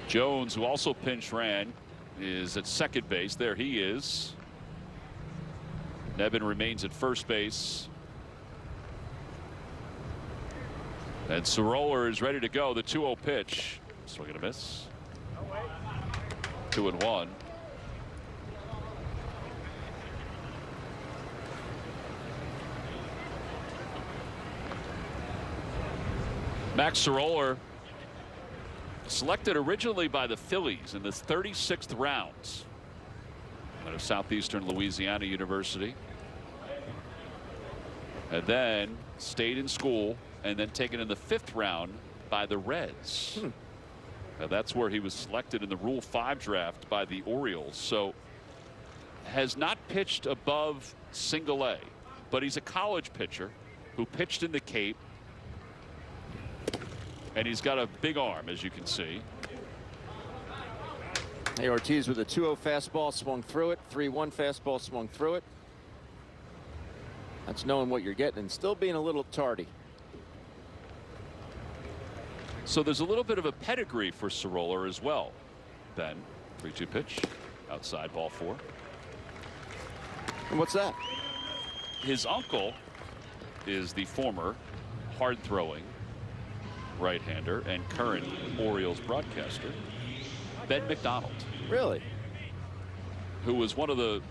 Jones, who also pinch ran, is at second base. There he is. Nevin remains at first base. And Soroller is ready to go. The 2-0 pitch. Swing and a miss. 2-1. Max Soroller, selected originally by the Phillies in the 36th round out of Southeastern Louisiana University, and then stayed in school and then taken in the 5th round by the Reds. Now that's where he was selected in the Rule 5 draft by the Orioles. So has not pitched above single A, but he's a college pitcher who pitched in the Cape, and he's got a big arm, as you can see. Hey, Ortiz with a 2-0 fastball, swung through it. 3-1 fastball, swung through it. That's knowing what you're getting and still being a little tardy. So there's a little bit of a pedigree for Sorolla as well. Ben, 3-2 pitch, outside, ball 4. And what's that? His uncle is the former hard-throwing right-hander and current Orioles broadcaster, Ben McDonald. Really? Who was one of the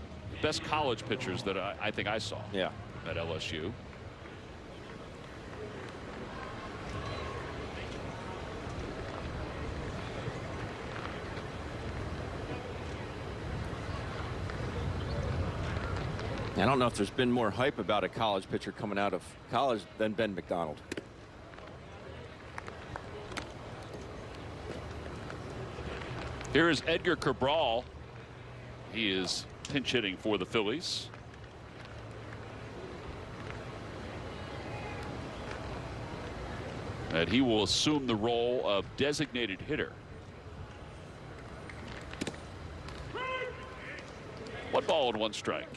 best college pitchers that I think I saw. Yeah. At LSU. I don't know if there's been more hype about a college pitcher coming out of college than Ben McDonald. Here is Edgar Cabral. He is pinch hitting for the Phillies. And he will assume the role of designated hitter. 1 ball and 1 strike.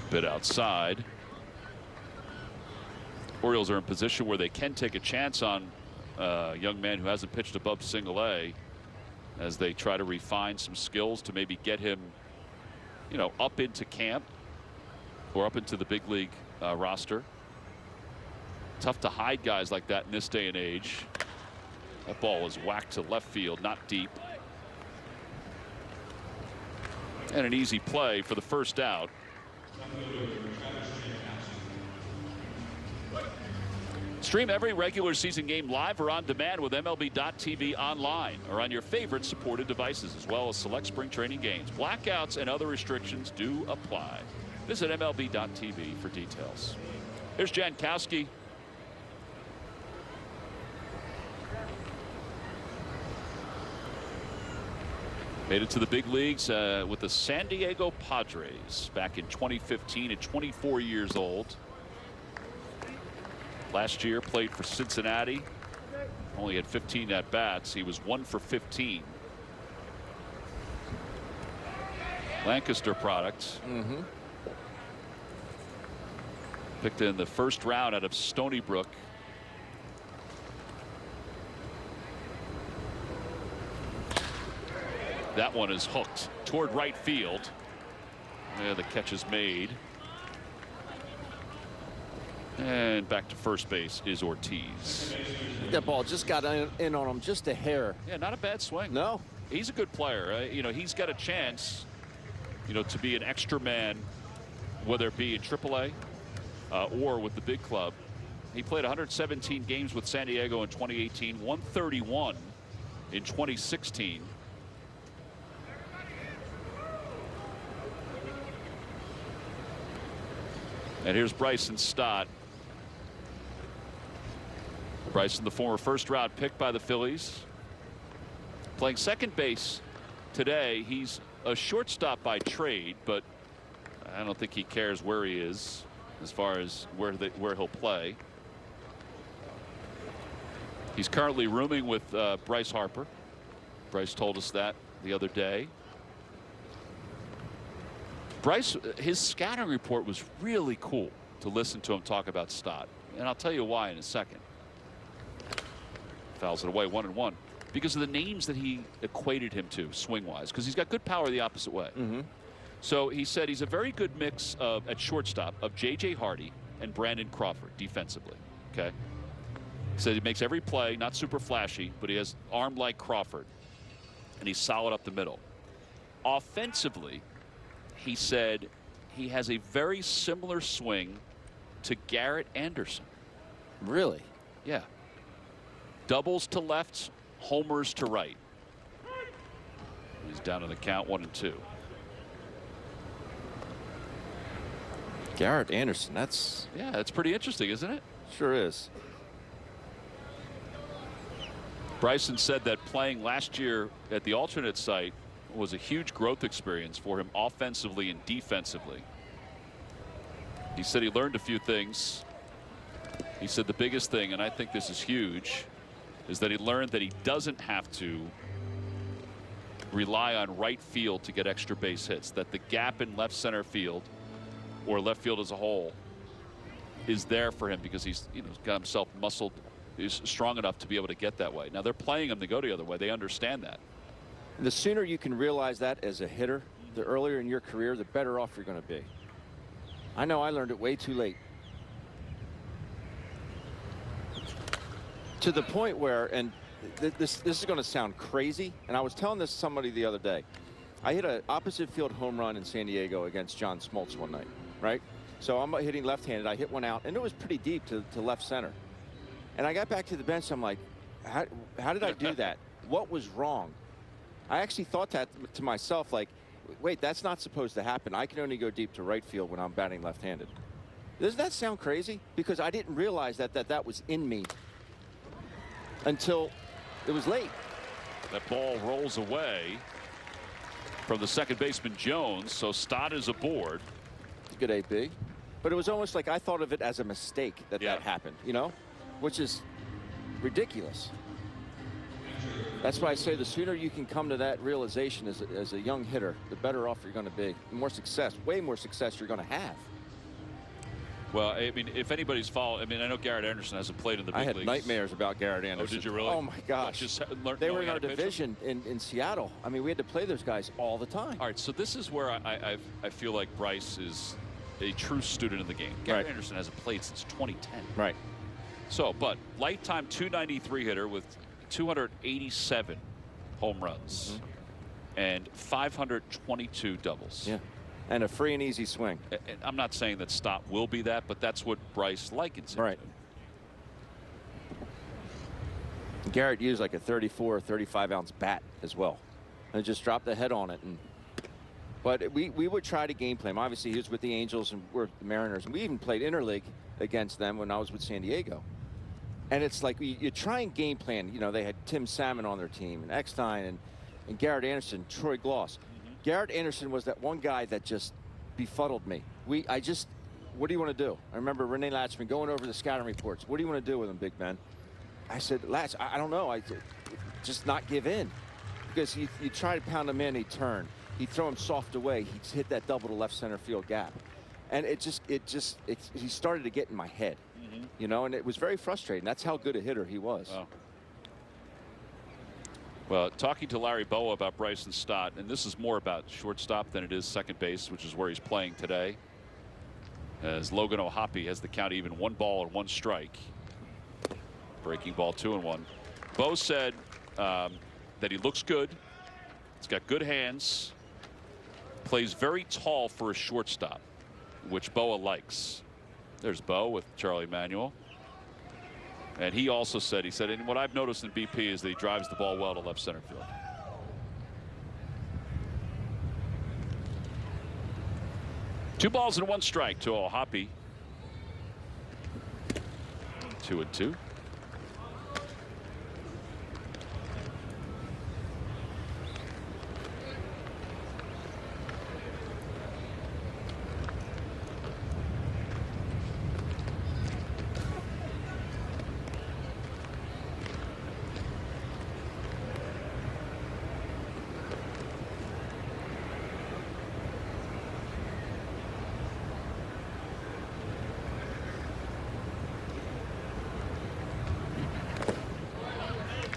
Bit outside. Orioles are in position where they can take a chance on a young man who hasn't pitched above Single-A as they try to refine some skills to maybe get him, you know, up into camp or up into the big league roster. Tough to hide guys like that in this day and age. That ball is whacked to left field, not deep. And an easy play for the first out. Stream every regular season game live or on demand with MLB.tv online or on your favorite supported devices, as well as select spring training games. Blackouts and other restrictions do apply. Visit MLB.tv for details. Here's Jankowski. Made it to the big leagues with the San Diego Padres back in 2015 at 24 years old. Last year played for Cincinnati. Only had 15 at bats. He was 1 for 15. Lancaster product. Picked in the first round out of Stony Brook. That one is hooked toward right field. Yeah, the catch is made. And back to first base is Ortiz. That ball just got in on him just a hair. Yeah, not a bad swing. No. He's a good player. You know, he's got a chance, you know, to be an extra man, whether it be in AAA or with the big club. He played 117 games with San Diego in 2018, 131 in 2016. And here's Bryson Stott. Bryson, the former first-round pick by the Phillies, playing second base today. He's a shortstop by trade, but I don't think he cares where he is as far as where he'll play. He's currently rooming with Bryce Harper. Bryce told us that the other day. Bryce, his scouting report was really cool to listen to him talk about Stott, and I'll tell you why in a second. Fouls it away, 1-1, because of the names that he equated him to swing-wise, because he's got good power the opposite way. So he said he's a very good mix of, at shortstop, of J.J. Hardy and Brandon Crawford defensively. Okay. He said he makes every play, not super flashy, but he has arm like Crawford, and he's solid up the middle. Offensively, he said he has a very similar swing to Garrett Anderson. Really? Yeah. Doubles to left, homers to right. He's down in the count, 1-2. Garrett Anderson, that's... Yeah, that's pretty interesting, isn't it? Sure is. Bryson said that playing last year at the alternate site was a huge growth experience for him offensively and defensively. He said he learned a few things. He said the biggest thing, and I think this is huge, is that he learned that he doesn't have to rely on right field to get extra base hits, that the gap in left center field or left field as a whole is there for him because he's got himself muscled, is strong enough to be able to get that way. Now they're playing him to go the other way. They understand that. The sooner you can realize that as a hitter, the earlier in your career, the better off you're going to be. I know I learned it way too late. To the point where, and this is going to sound crazy, and I was telling this to somebody the other day. I hit an opposite field home run in San Diego against John Smoltz one night, right? So I'm hitting left-handed. I hit one out, and it was pretty deep to left center. And I got back to the bench. I'm like, how did I do that? What was wrong? I actually thought that to myself, like, wait, that's not supposed to happen. I can only go deep to right field when I'm batting left-handed. Doesn't that sound crazy? Because I didn't realize that was in me until it was late. That ball rolls away from the second baseman Jones, so Stott is aboard. Good AB. But it was almost like I thought of it as a mistake that happened, which is ridiculous. That's why I say the sooner you can come to that realization as a young hitter, the better off you're going to be. The more success, way more success you're going to have. Well, I mean, if anybody's followed, I mean, I know Garrett Anderson hasn't played in the big leagues. I had nightmares about Garrett Anderson. Oh, did you really? Oh, my gosh. They were in our division in Seattle. I mean, we had to play those guys all the time. All right, so this is where I feel like Bryce is a true student of the game. Garrett Anderson hasn't played since 2010. Right. So, but lifetime 293 hitter with 287 home runs and 522 doubles. Yeah. And a free and easy swing. And I'm not saying that Stott will be that, but that's what Bryce likens him right. to. Garrett used like a 34 or 35 ounce bat as well, and just dropped the head on it. But we would try to game plan. Obviously, he was with the Angels and we're the Mariners, and we even played interleague against them when I was with San Diego. And it's like you try and game plan. They had Tim Salmon on their team, and Eckstein, and Garrett Anderson, Troy Gloss. Garrett Anderson was that one guy that just befuddled me. What do you want to do? I remember Renee Latchman going over the scouting reports. What do you want to do with him, big man? I said, Latch, I don't know. Just not give in. Because you try to pound him in, he'd turn. He'd throw him soft away. He'd hit that double to left center field gap. And he started to get in my head. And it was very frustrating. That's how good a hitter he was. Oh. Well, talking to Larry Boa about Bryson Stott, and this is more about shortstop than it is second base, which is where he's playing today, as Logan O'Hoppe has the count even, 1 ball and 1 strike. Breaking ball 2-1. Bo said that he looks good. He's got good hands. Plays very tall for a shortstop, which Boa likes. There's Bo with Charlie Manuel. And he also said, and what I've noticed in BP is that he drives the ball well to left center field. Two balls and 1 strike to O'Hoppe. 2-2.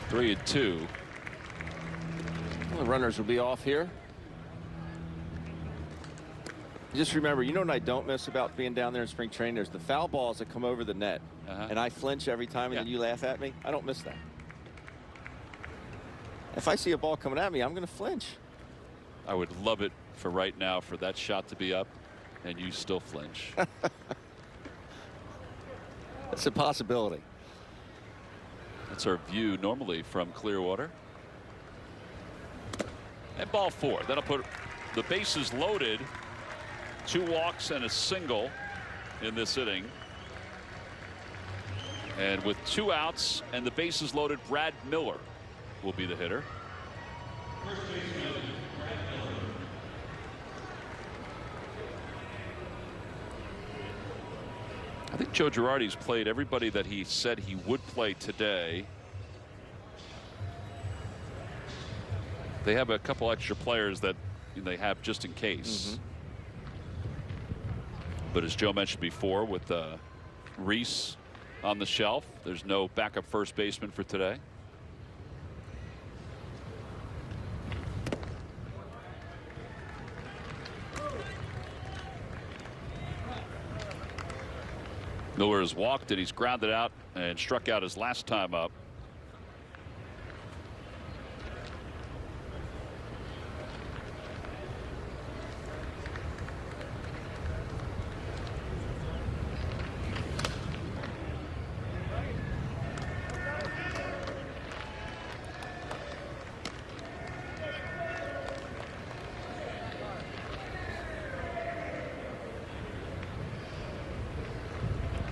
Three and 2. The runners will be off here. Just remember, what I don't miss about being down there in spring training? There's the foul balls that come over the net. And I flinch every time, and then you laugh at me. I don't miss that. If I see a ball coming at me, I'm going to flinch. I would love it for right now for that shot to be up, and you still flinch. It's a possibility. That's our view normally from Clearwater. And ball 4. That'll put the bases loaded. 2 walks and a single in this inning. And with 2 outs and the bases loaded, Brad Miller will be the hitter. I think Joe Girardi's played everybody that he said he would play today. They have a couple extra players that they have just in case. But as Joe mentioned before, with Reese on the shelf, there's no backup first baseman for today. Miller has walked and he's grounded out and struck out his last time up.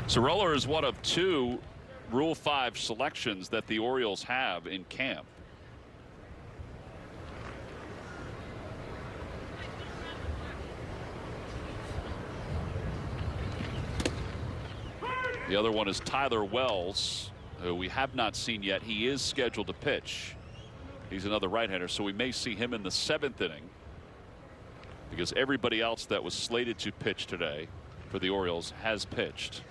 Sorolla is one of 2 Rule 5 selections that the Orioles have in camp. The other one is Tyler Wells, who we have not seen yet. He is scheduled to pitch. He's another right-hander, so we may see him in the 7th inning, because everybody else that was slated to pitch today for the Orioles has pitched.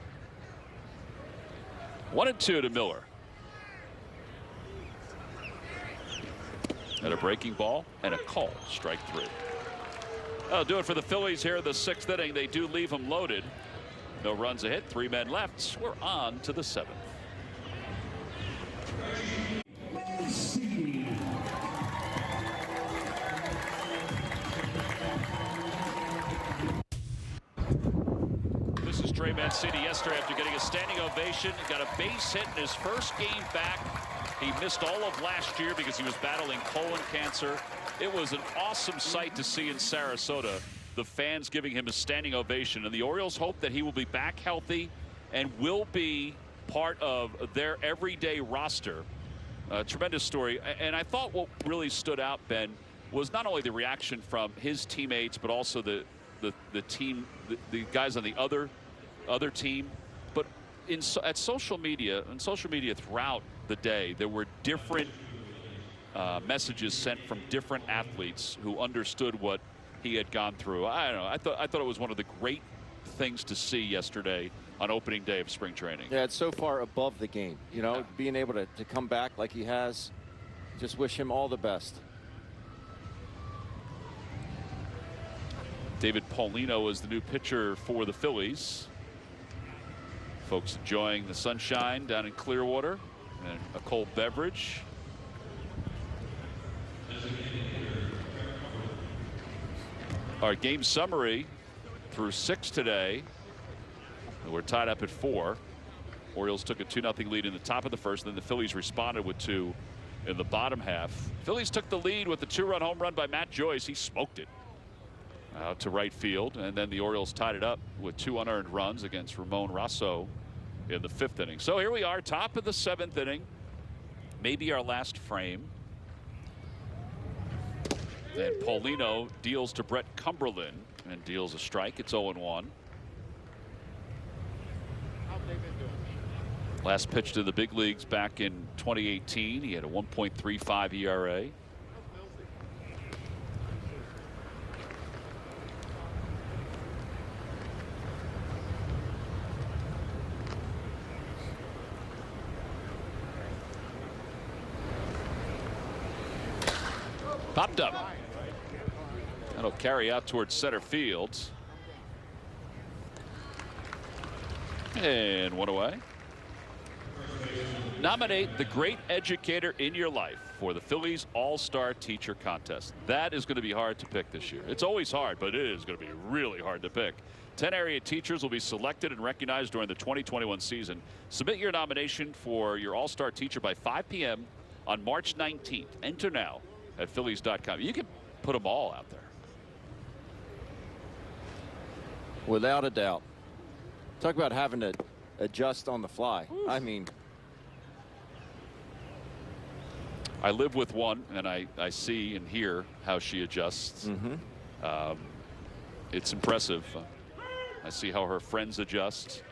1-2 to Miller. And a breaking ball and a call. Strike 3. That'll do it for the Phillies here in the 6th inning. They do leave them loaded. No runs a hit. 3 men left. We're on to the 7th. This is Trey Mancini yesterday after getting a standing ovation. Got a base hit in his first game back. He missed all of last year because he was battling colon cancer. It was an awesome sight to see in Sarasota. The fans giving him a standing ovation, and the Orioles hope that he will be back healthy and will be part of their everyday roster. Tremendous story. And I thought what really stood out, Ben, was not only the reaction from his teammates, but also the team, the guys on the other team, but at social media throughout the day, there were different messages sent from different athletes who understood what he had gone through. I don't know. I thought it was one of the great things to see yesterday on opening day of spring training. Yeah, it's so far above the game. You know, being able to come back like he has. Just wish him all the best. David Paulino is the new pitcher for the Phillies. Folks enjoying the sunshine down in Clearwater and a cold beverage. Our game summary through 6 today. We're tied up at 4. Orioles took a 2-0 lead in the top of the first. Then the Phillies responded with 2 in the bottom half. Phillies took the lead with the 2-run home run by Matt Joyce. He smoked it out to right field. And then the Orioles tied it up with 2 unearned runs against Ramon Rosso in the 5th inning. So here we are, top of the 7th inning. Maybe our last frame. And Paulino deals to Brett Cumberland and deals a strike. It's 0-1. Last pitch to the big leagues back in 2018. He had a 1.35 ERA. Popped up. That'll carry out towards center field. And 1 away. Nominate the great educator in your life for the Phillies All-Star Teacher Contest. That is going to be hard to pick this year. It's always hard, but it is going to be really hard to pick. 10 area teachers will be selected and recognized during the 2021 season. Submit your nomination for your All-Star Teacher by 5 p.m. on March 19th. Enter now at Phillies.com. You can put them all out there. Without a doubt. Talk about having to adjust on the fly. I mean, I live with one, and I see and hear how she adjusts. It's impressive. I see how her friends adjust.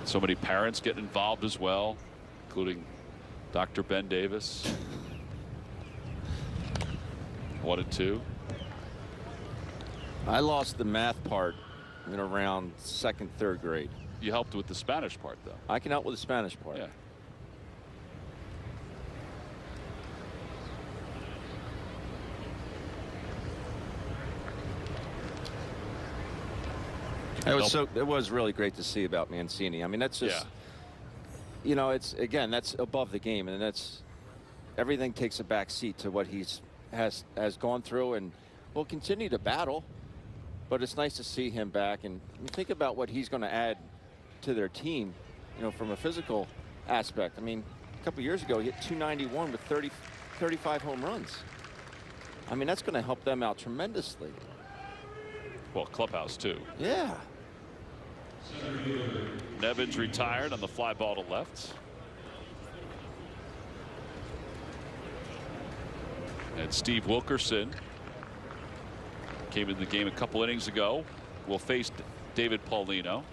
So many parents get involved as well, including Dr. Ben Davis. 1 and 2. I lost the math part in around 2nd, 3rd grade. You helped with the Spanish part, though. I can help with the Spanish part. Yeah. It was really great to see about Mancini. I mean, that's just, you know, it's, again, that's above the game, and that's, everything takes a back seat to what has gone through and will continue to battle. But it's nice to see him back, and you think about what he's going to add to their team, you know, from a physical aspect. I mean, a couple years ago, he hit 291 with 35 home runs. I mean, that's going to help them out tremendously. Well, clubhouse, too. Yeah. Nevins retired on the fly ball to left. And Steve Wilkerson came in the game a couple innings ago. Will face David Paulino.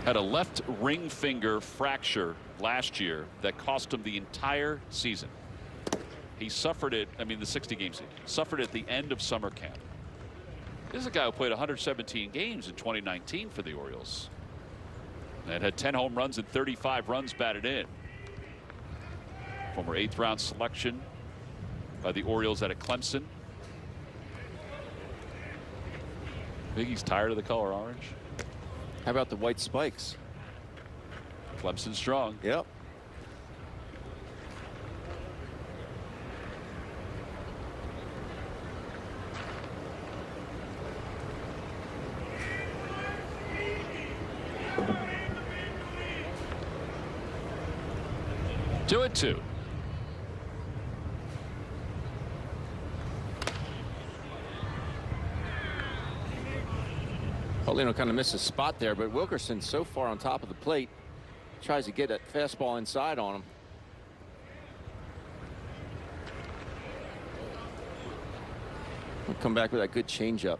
Had a left ring finger fracture last year that cost him the entire season. He suffered it, I mean the 60-game season, suffered at the end of summer camp. This is a guy who played 117 games in 2019 for the Orioles and had 10 home runs and 35 runs batted in. Former 8th round selection by the Orioles out of Clemson. I think he's tired of the color orange. How about the white spikes? Clemson strong. Yep. Two and two. Paulino kind of missed a spot there, but Wilkerson so far on top of the plate tries to get that fastball inside on him. He'll come back with that good changeup.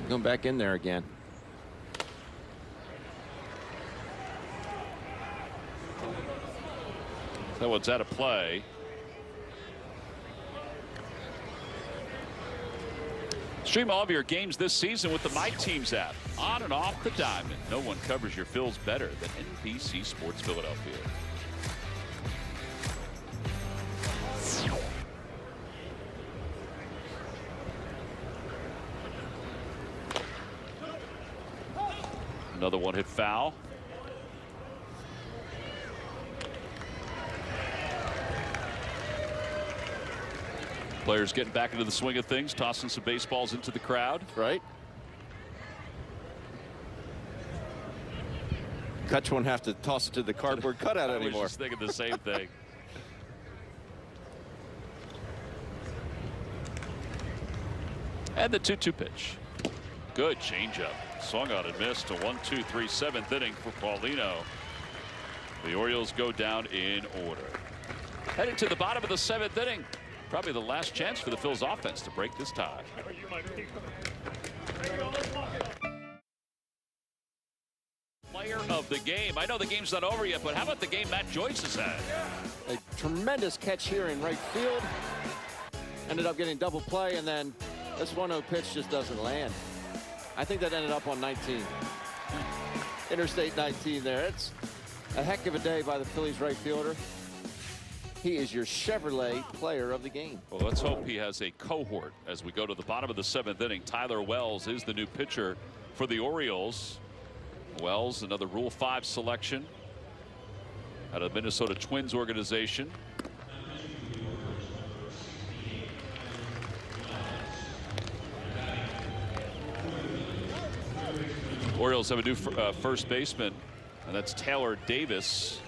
Going back in there again. That one's out of play. Stream all of your games this season with the My Teams app. On and off the diamond. No one covers your Phils better than NBC Sports Philadelphia. Another one hit foul. Players getting back into the swing of things, tossing some baseballs into the crowd. Right. Kutch won't have to toss it to the cardboard cutout anymore. I was just thinking the same thing. And the 2-2 pitch. Good changeup. Swung on and missed. A 1-2-3 7th inning for Paulino. The Orioles go down in order. Heading to the bottom of the 7th inning. Probably the last chance for the Phillies offense to break this tie. Player of the game. I know the game's not over yet, but how about the game Matt Joyce has had? A tremendous catch here in right field. Ended up getting double play, and then this 1-0 pitch just doesn't land. I think that ended up on 19. Interstate 19 there. It's a heck of a day by the Phillies right fielder. He is your Chevrolet player of the game. Well, let's hope he has a cohort as we go to the bottom of the 7th inning. Tyler Wells is the new pitcher for the Orioles. Wells, another Rule 5 selection out of the Minnesota Twins organization. Orioles have a new first baseman, and that's Taylor Davis.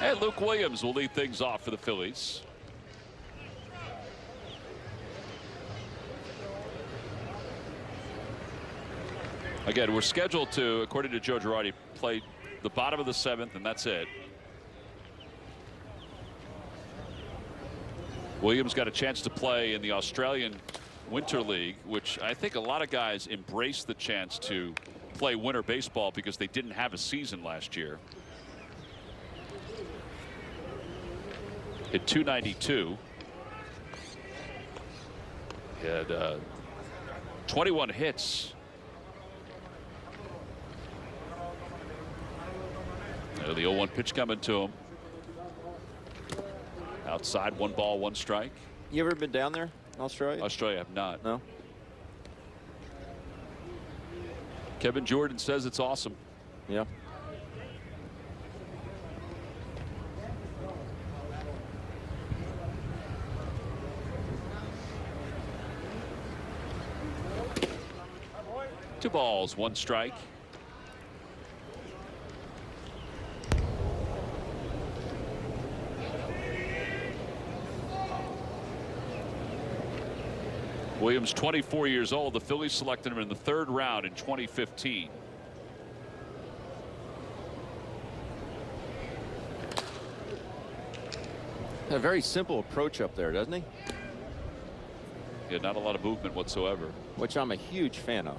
And Luke Williams will lead things off for the Phillies. Again, we're scheduled to, according to Joe Girardi, play the bottom of the 7th, and that's it. Williams got a chance to play in the Australian Winter League, which I think a lot of guys embrace the chance to play winter baseball because they didn't have a season last year. Hit .292. He had 21 hits. The 0-1 pitch coming to him. Outside, 1 ball, 1 strike. You ever been down there in Australia? Australia, I have not. No. Kevin Jordan says it's awesome. Yeah. Two balls, 1 strike. Williams, 24 years old. The Phillies selected him in the 3rd round in 2015. A very simple approach up there, doesn't he? Yeah, not a lot of movement whatsoever. Which I'm a huge fan of.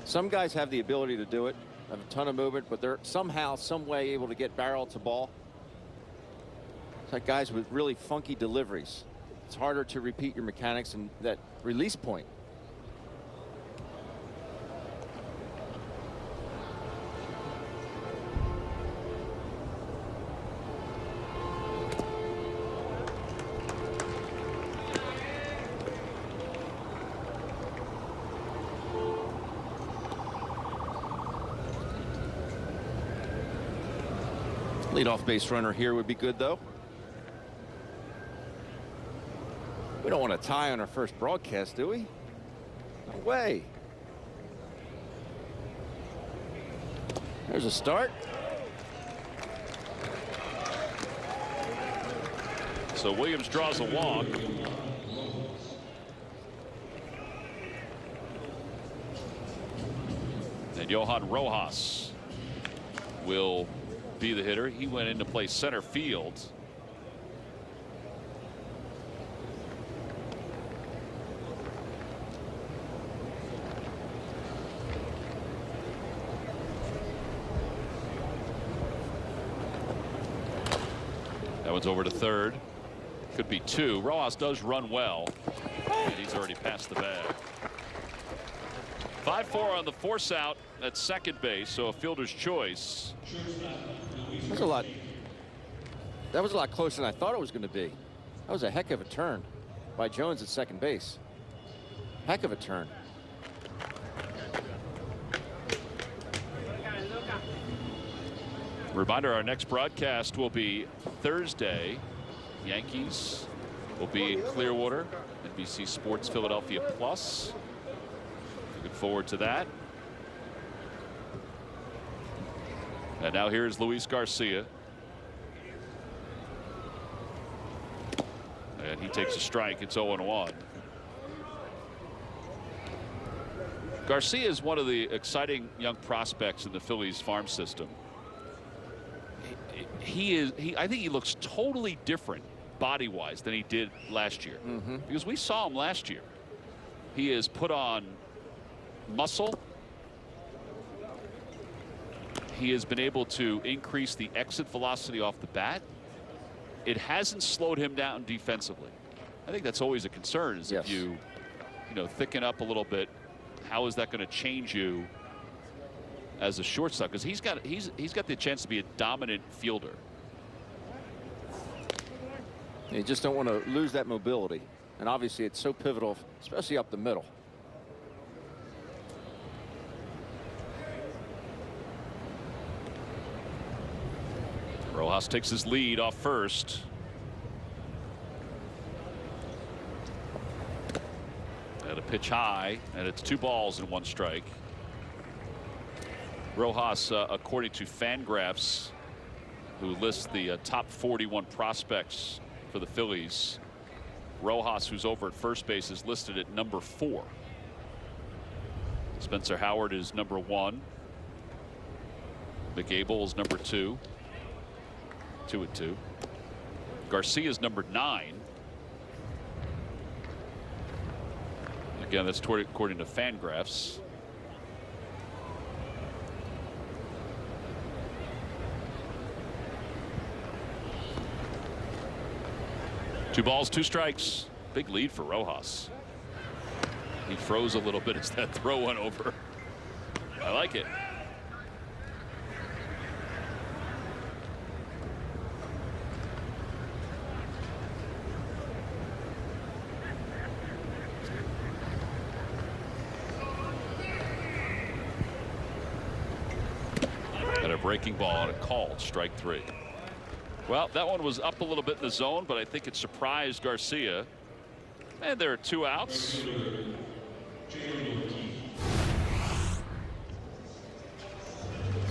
Some guys have the ability to do it, have a ton of movement, but they're somehow, some way able to get barrel to ball. It's like guys with really funky deliveries. It's harder to repeat your mechanics and that release point. Leadoff base runner here would be good, though. We don't want to tie on our first broadcast, do we? No way. There's a start. So Williams draws a walk. And Johan Rojas will be the hitter. He went in to play center field. That one's over to 3rd. Could be 2. Rojas does run well, and he's already passed the bag. 5-4 on the force out at second base, so a fielder's choice. That was a lot closer than I thought it was going to be. That was a heck of a turn by Jones at second base. Heck of a turn. Reminder, our next broadcast will be Thursday. Yankees will be in Clearwater. NBC Sports Philadelphia Plus. Looking forward to that. And now here's Luis Garcia. And he takes a strike. It's 0-1. Garcia is one of the exciting young prospects in the Phillies farm system. I think he looks totally different body-wise than he did last year. Because we saw him last year. He has put on muscle. He has been able to increase the exit velocity off the bat. It hasn't slowed him down defensively. I think that's always a concern, is if you thicken up a little bit, how is that going to change you as a shortstop? Because he's got the chance to be a dominant fielder. You just don't want to lose that mobility, and obviously it's so pivotal, especially up the middle. Rojas takes his lead off first. And a pitch high, and it's 2 balls and 1 strike. Rojas, according to Fangraphs, who lists the top 41 prospects for the Phillies, Rojas, who's over at first base, is listed at number 4. Spencer Howard is number 1. McAble is number 2. 2-2. Garcia is number 9. Again, that's according to Fangraphs. Two balls, 2 strikes. Big lead for Rojas. He froze a little bit as that throw went over. I like it. And a breaking ball and a called strike 3. Well, that one was up a little bit in the zone, but I think it surprised Garcia. And there are 2 outs.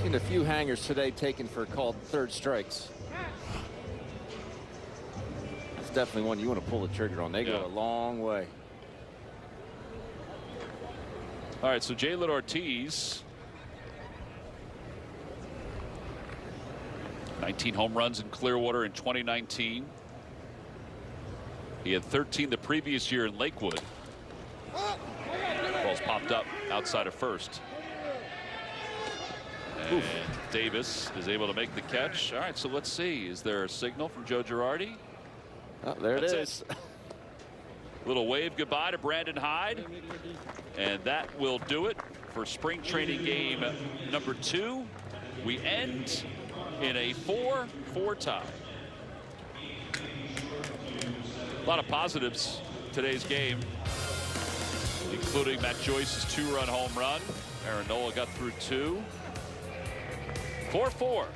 Seen a few hangers today taken for called 3rd strikes. That's definitely one you want to pull the trigger on. They go a long way. All right, so Jalen Ortiz, 19 home runs in Clearwater in 2019. He had 13 the previous year in Lakewood. Ball's popped up outside of first. And Davis is able to make the catch. All right, so let's see. Is there a signal from Joe Girardi? Oh, there it is. Little wave goodbye to Brandon Hyde. And that will do it for spring training game number 2. We end in a 4-4 tie. A lot of positives today's game, including Matt Joyce's 2-run home run. Aaron Nola got through 2. 4-4,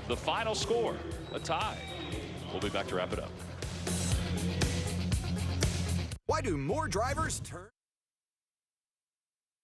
the final score, a tie. We'll be back to wrap it up. Why do more drivers turn?